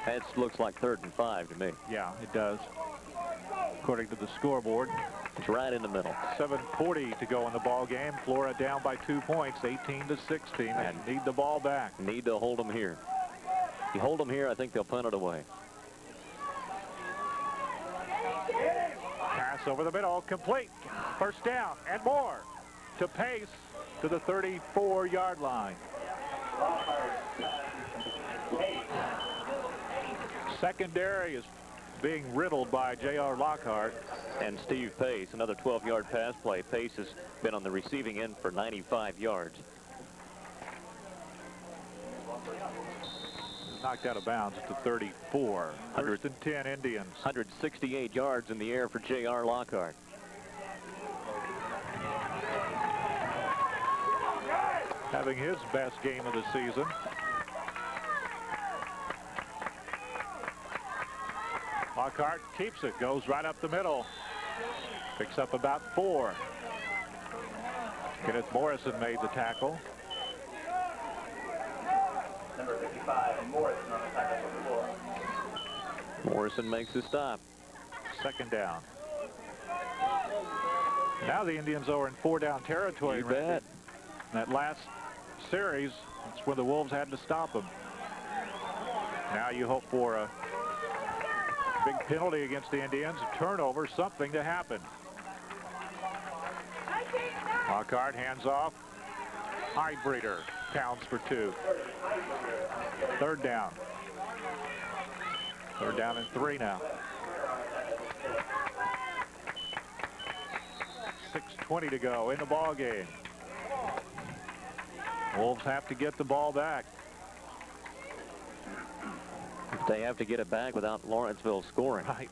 That looks like 3rd and 5 to me. Yeah, it does. According to the scoreboard. It's right in the middle. 7:40 to go in the ball game. Flora down by 2 points, 18-16. And need the ball back. Need to hold them here. You hold them here, I think they'll punt it away. Pass over the middle, complete. First down and more to Pace to the 34-yard line. Secondary is being riddled by J.R. Lockhart. And Steve Pace, another 12-yard pass play. Pace has been on the receiving end for 95 yards. Knocked out of bounds at the 34. 110 Indians. 168 yards in the air for J.R. Lockhart. Having his best game of the season. Lockhart keeps it, goes right up the middle. Picks up about 4. Kenneth Morrison made the tackle. Number 55, Morrison on the tackle for Flora. Morrison makes the stop. Second down. Now the Indians are in 4-down territory. You bet. That last series, that's where the Wolves had to stop them. Now you hope for a big penalty against the Indians, a turnover, something to happen. Lockhart hands off. Highbreeder counts for 2. Third down. Third down and 3 now. 6:20 to go in the ball game. Wolves have to get the ball back. They have to get it back without Lawrenceville scoring. Right.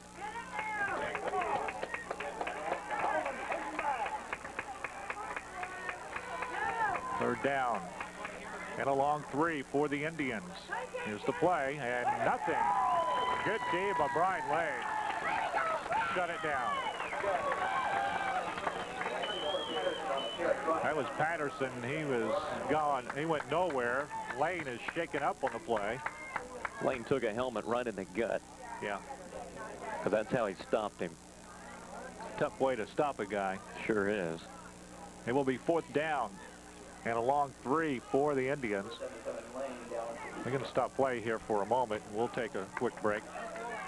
Third down and a long 3 for the Indians. Here's the play and nothing. Good D by Brian Lane. Shut it down. That was Patterson. He was gone. He went nowhere. Lane is shaken up on the play. Lane took a helmet right in the gut. Yeah. Because that's how he stopped him. Tough way to stop a guy. Sure is. It will be 4th down and a long 3 for the Indians. We're going to stop play here for a moment. We'll take a quick break.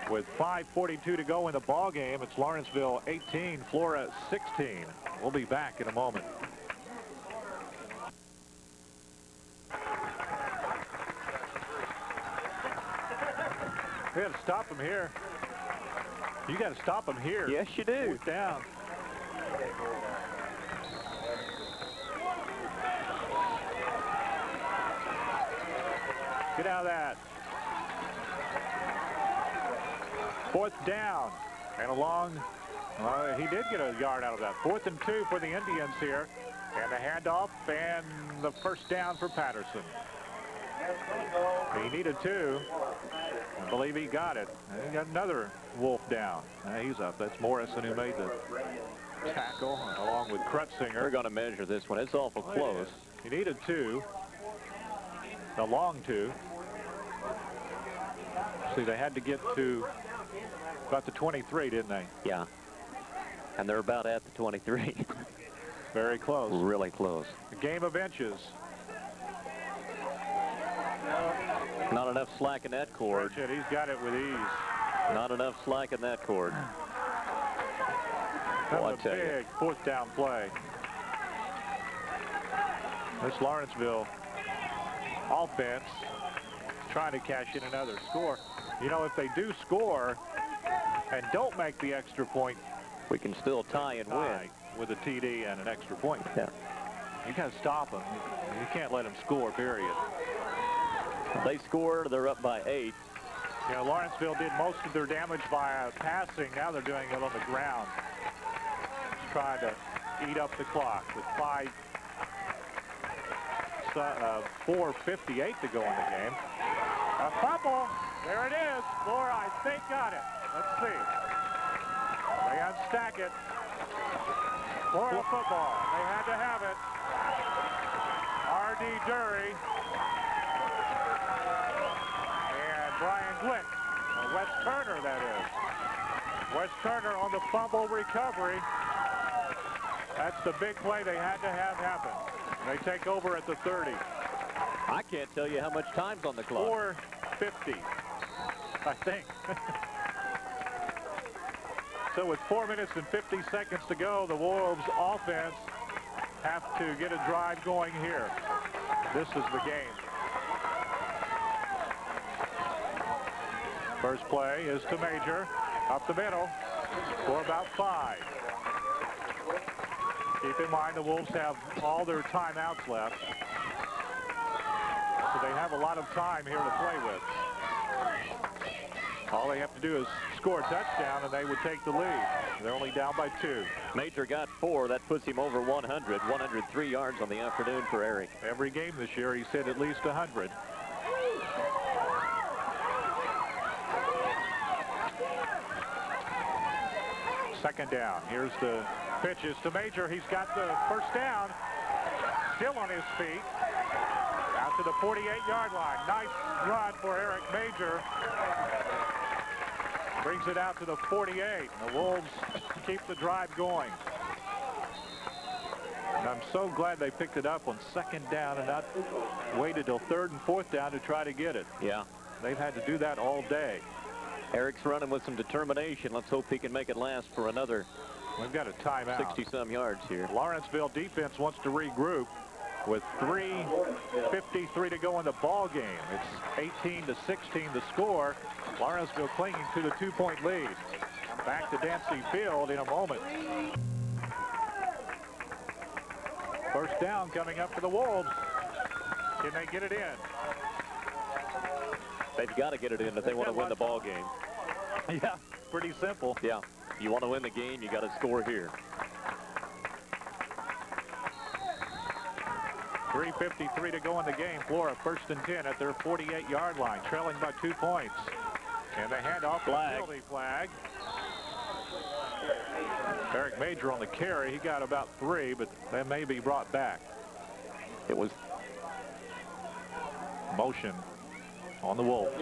With 5:42 to go in the ball game, it's Lawrenceville 18, Flora 16. We'll be back in a moment. We got to stop him here. You got to stop him here. Yes, you do. 4th down. Get out of that. 4th down and a long. He did get a yard out of that. 4th and 2 for the Indians here. And the handoff and the first down for Patterson. He needed 2. I believe he got it. And he got another Wolf down. He's up. That's Morrison who made the tackle along with Krutzinger. We're going to measure this one. It's awful close. He needed 2. A long 2. See, they had to get to about the 23, didn't they? Yeah. And they're about at the 23. Very close. Really close. A game of inches. Not enough slack in that cord. He's got it with ease. Not enough slack in that cord. That was a big 4th down play. This Lawrenceville offense trying to cash in another score. You know, if they do score and don't make the extra point, we can still tie and win with a TD and an extra point. Yeah. You got to stop them. You can't let them score, period. If they score, they're up by 8. You know, Lawrenceville did most of their damage by passing. Now they're doing it on the ground. Just trying to eat up the clock with 4:58 to go in the game. A fumble. There it is. Flora, I think, got it. Let's see. They unstack it. Flora Football. They had to have it. R.D. Dury. And Brian Glick. Wes Turner, that is. Wes Turner on the fumble recovery. That's the big play they had to have happen. They take over at the 30. I can't tell you how much time's on the clock. 4:50, I think. So with 4 minutes and 50 seconds to go, the Wolves offense have to get a drive going here. This is the game. First play is to Major. Up the middle for about 5. Keep in mind the Wolves have all their timeouts left. So they have a lot of time here to play with. All they have to do is score a touchdown and they would take the lead. They're only down by 2. Major got 4. That puts him over 100. 103 yards on the afternoon for Eric. Every game this year he's hit at least 100. Second down. Here's the pitches to Major. He's got the first down. Still on his feet. Out to the 48-yard line. Nice run for Eric Major. Brings it out to the 48. The Wolves keep the drive going. And I'm so glad they picked it up on second down and not waited till third and fourth down to try to get it. Yeah. They've had to do that all day. Eric's running with some determination. Let's hope he can make it last for another. We've got a timeout. 60-some yards here. Lawrenceville defense wants to regroup with 3:53 to go in the ball game. It's 18-16 the score. Lawrenceville clinging to the 2-point lead. Back to Dancy Field in a moment. First down coming up for the Wolves. Can they get it in? They've got to get it in if they want to win the ball game. Yeah, pretty simple. Yeah, you want to win the game, you got to score here. 3:53 to go in the game. Flora first and 10 at their 48-yard line, trailing by 2 points. And they hand off the penalty flag. Eric Major on the carry. He got about 3, but that may be brought back. It was motion on the Wolves.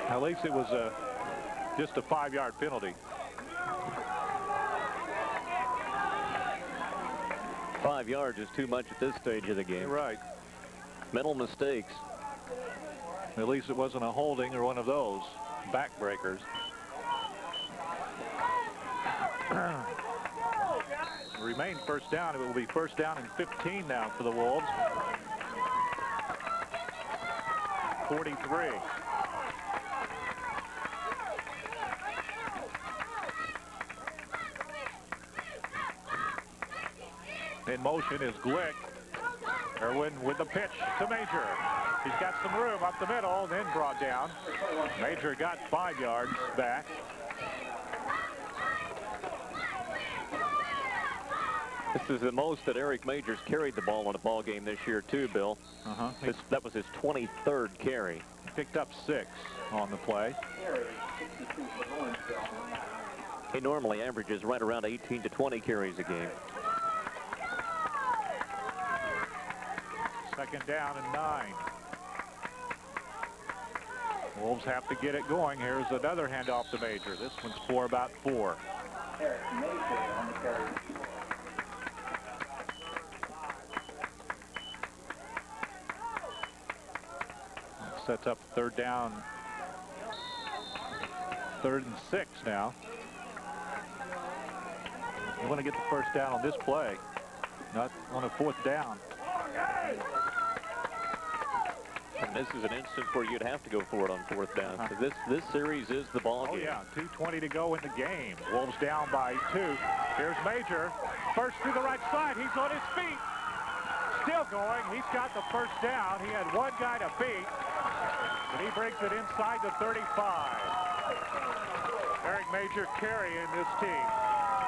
At least it was just a 5-yard penalty. 5 yards is too much at this stage of the game. You're right. Mental mistakes. At least it wasn't a holding or one of those backbreakers. Remain first down. It will be first down and 15 now for the Wolves. 43. In motion is Glick. Irwin with the pitch to Major. He's got some room up the middle, then brought down. Major got 5 yards back. This is the most that Eric Major's carried the ball in a ball game this year too, Bill. That was his 23rd carry. Picked up 6 on the play. He normally averages right around 18 to 20 carries a game. Second down and 9. Wolves have to get it going. Here's another handoff to Major. This one's for about 4. Sets up third down. 3rd and 6 now. You want to get the first down on this play, not on a 4th down. And this is an instance where you'd have to go for it on 4th down. So this series is the ball game. Oh yeah, 2:20 to go in the game. Wolves down by 2. Here's Major. First to the right side. He's on his feet. Still going. He's got the first down. He had one guy to beat. And he brings it inside the 35. Eric Major carrying this team.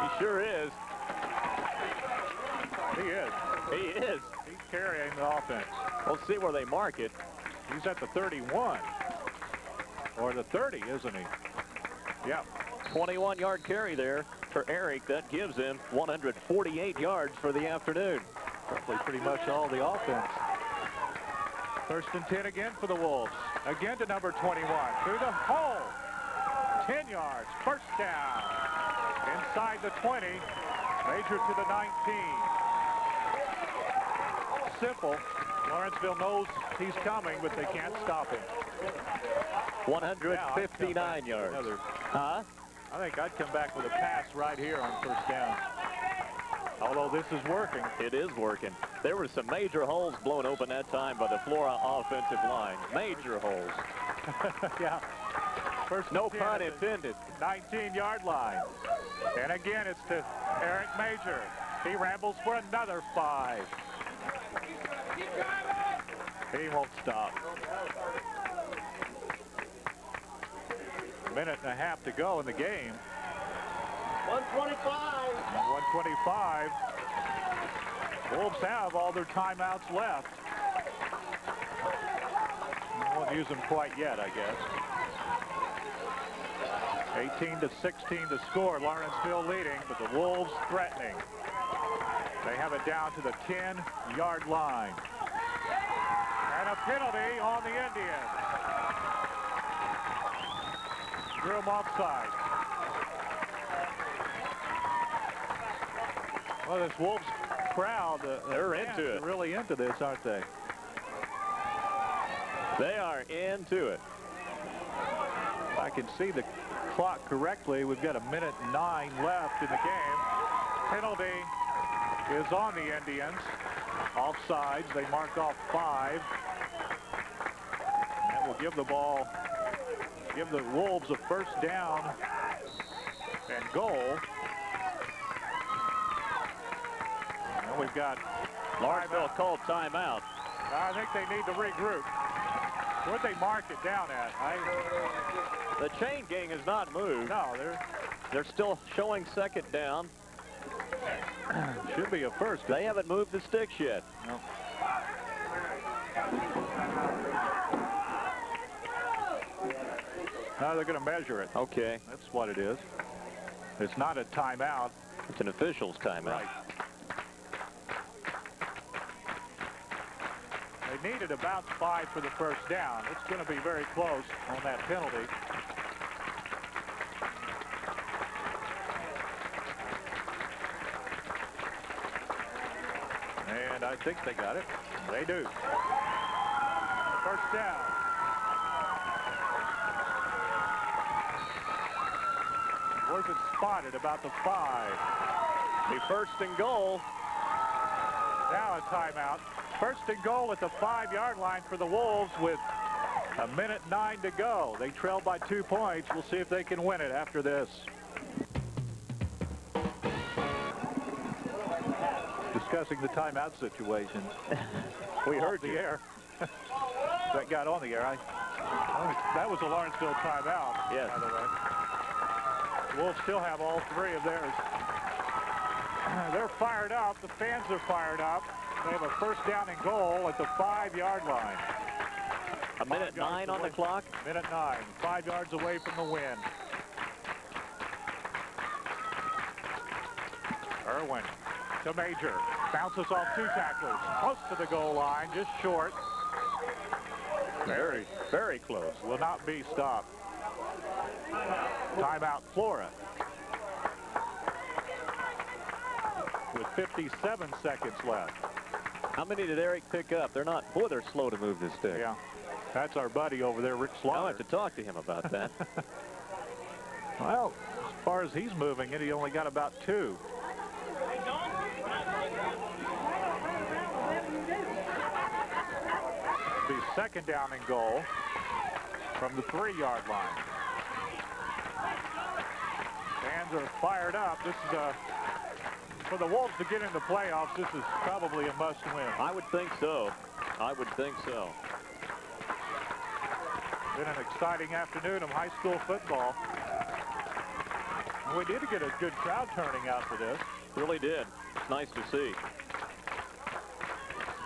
He sure is. He is. He is. He's carrying the offense. We'll see where they mark it. He's at the 31. Or the 30, isn't he? Yep. 21-yard carry there for Eric. That gives him 148 yards for the afternoon. Roughly pretty much all the offense. First and 10 again for the Wolves. Again to number 21. Through the hole. 10 yards. First down. Inside the 20. Major to the 19. Simple. Lawrenceville knows he's coming, but they can't stop him. 159 yards. Huh? I think I'd come back with a pass right here on first down. Although this is working. It is working. There were some major holes blown open that time by the Flora offensive line. Major holes. Yeah. First No pun intended. 19-yard line. And again, it's to Eric Major. He rambles for another 5. He won't stop. A minute and a half to go in the game. 125. 125. Wolves have all their timeouts left. Won't use them quite yet, I guess. 18-16 to score. Lawrenceville leading, but the Wolves threatening. They have it down to the 10-yard line. And a penalty on the Indians. Drew them offside. Well, this Wolves crowd, they're into it. Really into this, aren't they? They are into it. If I can see the clock correctly, we've got 1:09 left in the game. Penalty is on the Indians. Offsides, they mark off 5. That will give the Wolves a first down and goal. And we've got Lawrenceville called timeout. I think they need to regroup. Where'd they mark it down at? The chain gang has not moved. No, they're still showing second down. Should be a first. They haven't moved the sticks yet. No. Now they're going to measure it. Okay. That's what it is. It's not a timeout. It's an official's timeout. Right. They needed about 5 for the first down. It's going to be very close on that penalty. And I think they got it. They do. First down. Where's it spotted? About the 5. The first and goal. Now a timeout. First and goal at the 5-yard line for the Wolves with 1:09 to go. They trail by 2 points. We'll see if they can win it after this. Discussing the timeout situation. We heard the you. air. That got on the air. That was a Lawrenceville timeout. Yes. By the way. The Wolves still have all 3 of theirs. They're fired up. The fans are fired up. They have a first down and goal at the 5-yard line. 1:09 on the clock. 1:09. 5 yards away from the win. Irwin to Major. Bounces off 2 tacklers. Close to the goal line. Just short. Very, very close. Will not be stopped. Timeout Flora. With 57 seconds left. How many did Eric pick up? They're not. Boy, they're slow to move this stick. Yeah. That's our buddy over there, Rick Slaughter. I'll have to talk to him about that. Well, as far as he's moving it, he only got about 2. Be second down and goal from the 3-yard line. Fans are fired up. This is for the Wolves to get in the playoffs. This is probably a must-win. I would think so. I would think so. Been an exciting afternoon of high school football. And we did get a good crowd turning out for this. Really did. It's nice to see.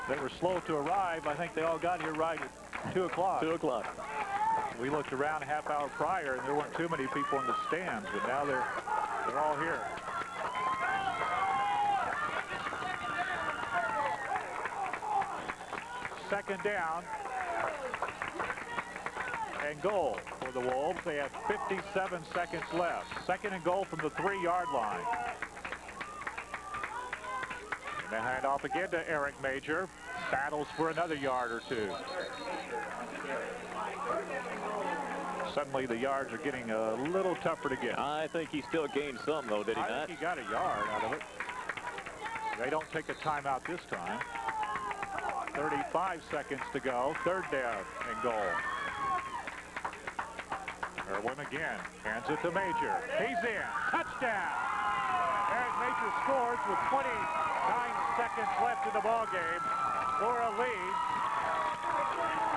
They were slow to arrive. I think they all got here right at 2 o'clock. 2 o'clock. We looked around a half hour prior, and there weren't too many people in the stands, but now they're all here. Second down and goal for the Wolves. They have 57 seconds left. Second and goal from the 3-yard line. And they hand off again to Eric Major. Battles for another yard or 2. Suddenly the yards are getting a little tougher to get. I think he still gained some, though, did he I not? think he got a yard out of it. They don't take a timeout this time. 35 seconds to go. Third down and goal. Irwin again. Hands it to Major. He's in. Touchdown. Eric Major scores with 29 seconds left in the ball game. Flora leads.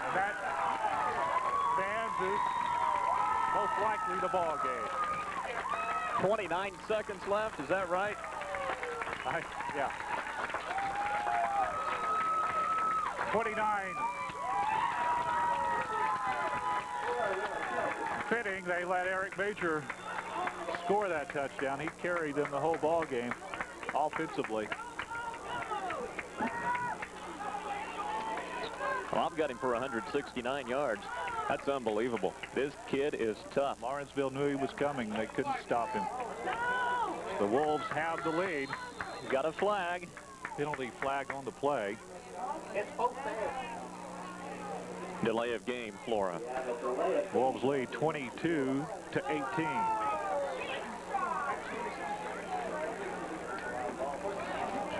And that stands most likely the ball game. 29 seconds left. Is that right? Yeah. 29. Fitting, they let Eric Major score that touchdown. He carried them the whole ball game offensively. Well, I've got him for 169 yards. That's unbelievable. This kid is tough. Lawrenceville knew he was coming. They couldn't stop him. The Wolves have the lead. Got a flag. Penalty flag on the play. Delay of game, Flora. Wolves lead 22-18.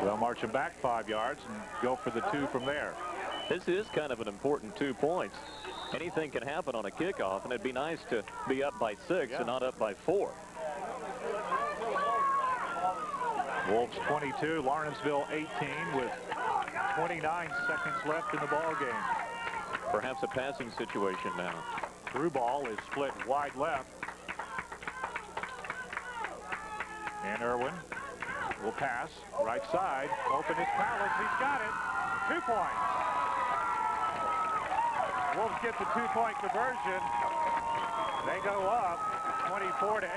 They'll march him back 5 yards and go for the 2 from there. This is kind of an important 2 points. Anything can happen on a kickoff, and it'd be nice to be up by 6 and not up by 4. Wolves 22, Lawrenceville 18 with 29 seconds left in the ball game. Perhaps a passing situation now. Through ball is split wide left. And Irwin will pass right side. Open his Powers. He's got it. 2 points. Wolves get the 2-point conversion. They go up 24-18.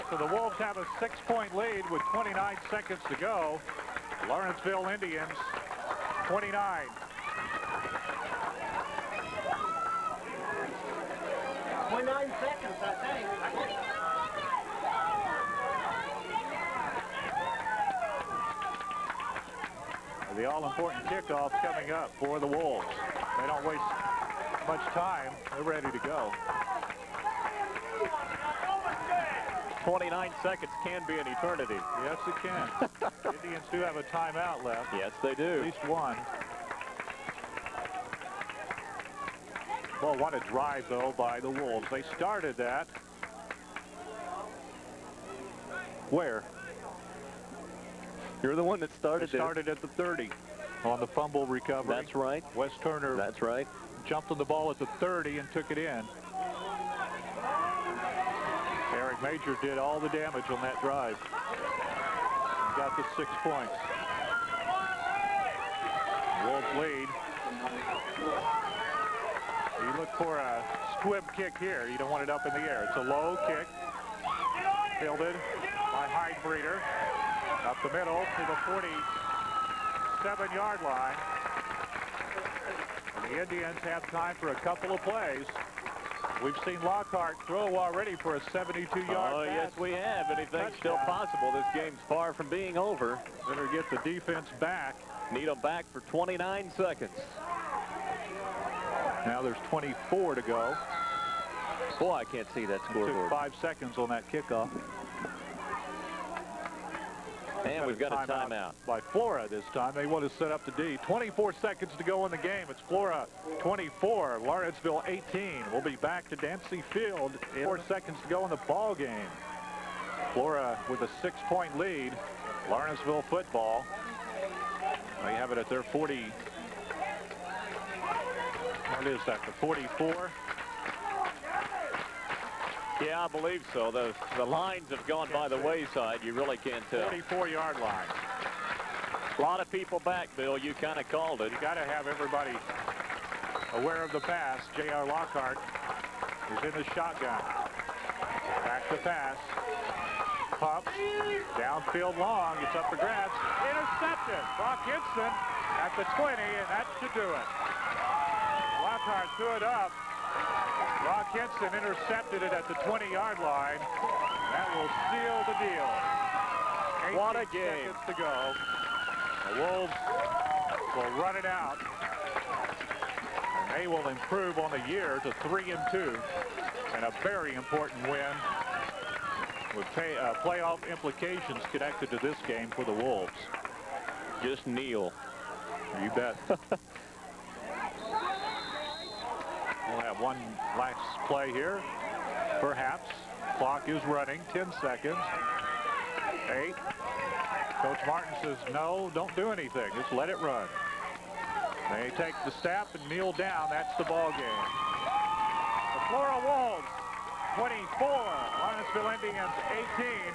So the Wolves have a 6-point lead with 29 seconds to go. Lawrenceville Indians 29. 29 seconds, I think. The all-important kickoff coming up for the Wolves. They don't waste much time. They're ready to go. 29 seconds can be an eternity. Yes, it can. Indians do have a timeout left. Yes, they do. At least one. Well, what a drive, though, by the Wolves. They started that. Where? You're the one that started it. They started at the 30 on the fumble recovery. That's right. Wes Turner. That's right. Jumped on the ball at the 30 and took it in. Eric Major did all the damage on that drive. He got the 6 points. Wolves lead. You look for a squib kick here. You don't want it up in the air. It's a low kick. Fielded by Hydebreeder. Up the middle to the 47-yard line. And the Indians have time for a couple of plays. We've seen Lockhart throw already for a 72-yard pass. Oh, yes, we have. Anything's still possible. This game's far from being over. Better get the defense back. Need them back for 29 seconds. Now there's 24 to go. Boy, I can't see that scoreboard. Took 5 seconds on that kickoff. And we've got a timeout. By Flora this time. They want to set up the D. 24 seconds to go in the game. It's Flora 24, Lawrenceville 18. We'll be back to Dancy Field. 4 seconds to go in the ball game. Flora with a 6-point lead. Lawrenceville football. They have it at their 40. What is that, the 44? Yeah, I believe so. The lines have gone by the wayside. You really can't tell. 44-yard line. A lot of people back, Bill. You kind of called it. You got to have everybody aware of the pass. J.R. Lockhart is in the shotgun. Back to pass. Pump. Downfield long. It's up for grabs. Intercepted. Brock Hinson at the 20, and that should do it. Lockhart threw it up. Brock Hinson intercepted it at the 20-yard line. That will seal the deal. What a game. Seconds to go. The Wolves will run it out. And they will improve on the year to 3-2. And a very important win with playoff implications connected to this game for the Wolves. Just kneel. You bet. We'll have one last play here, perhaps. Clock is running, 10 seconds. 8. Coach Martin says, no, don't do anything. Just let it run. They take the snap and kneel down. That's the ball game. The Flora Wolves, 24. Lawrenceville Indians, 18.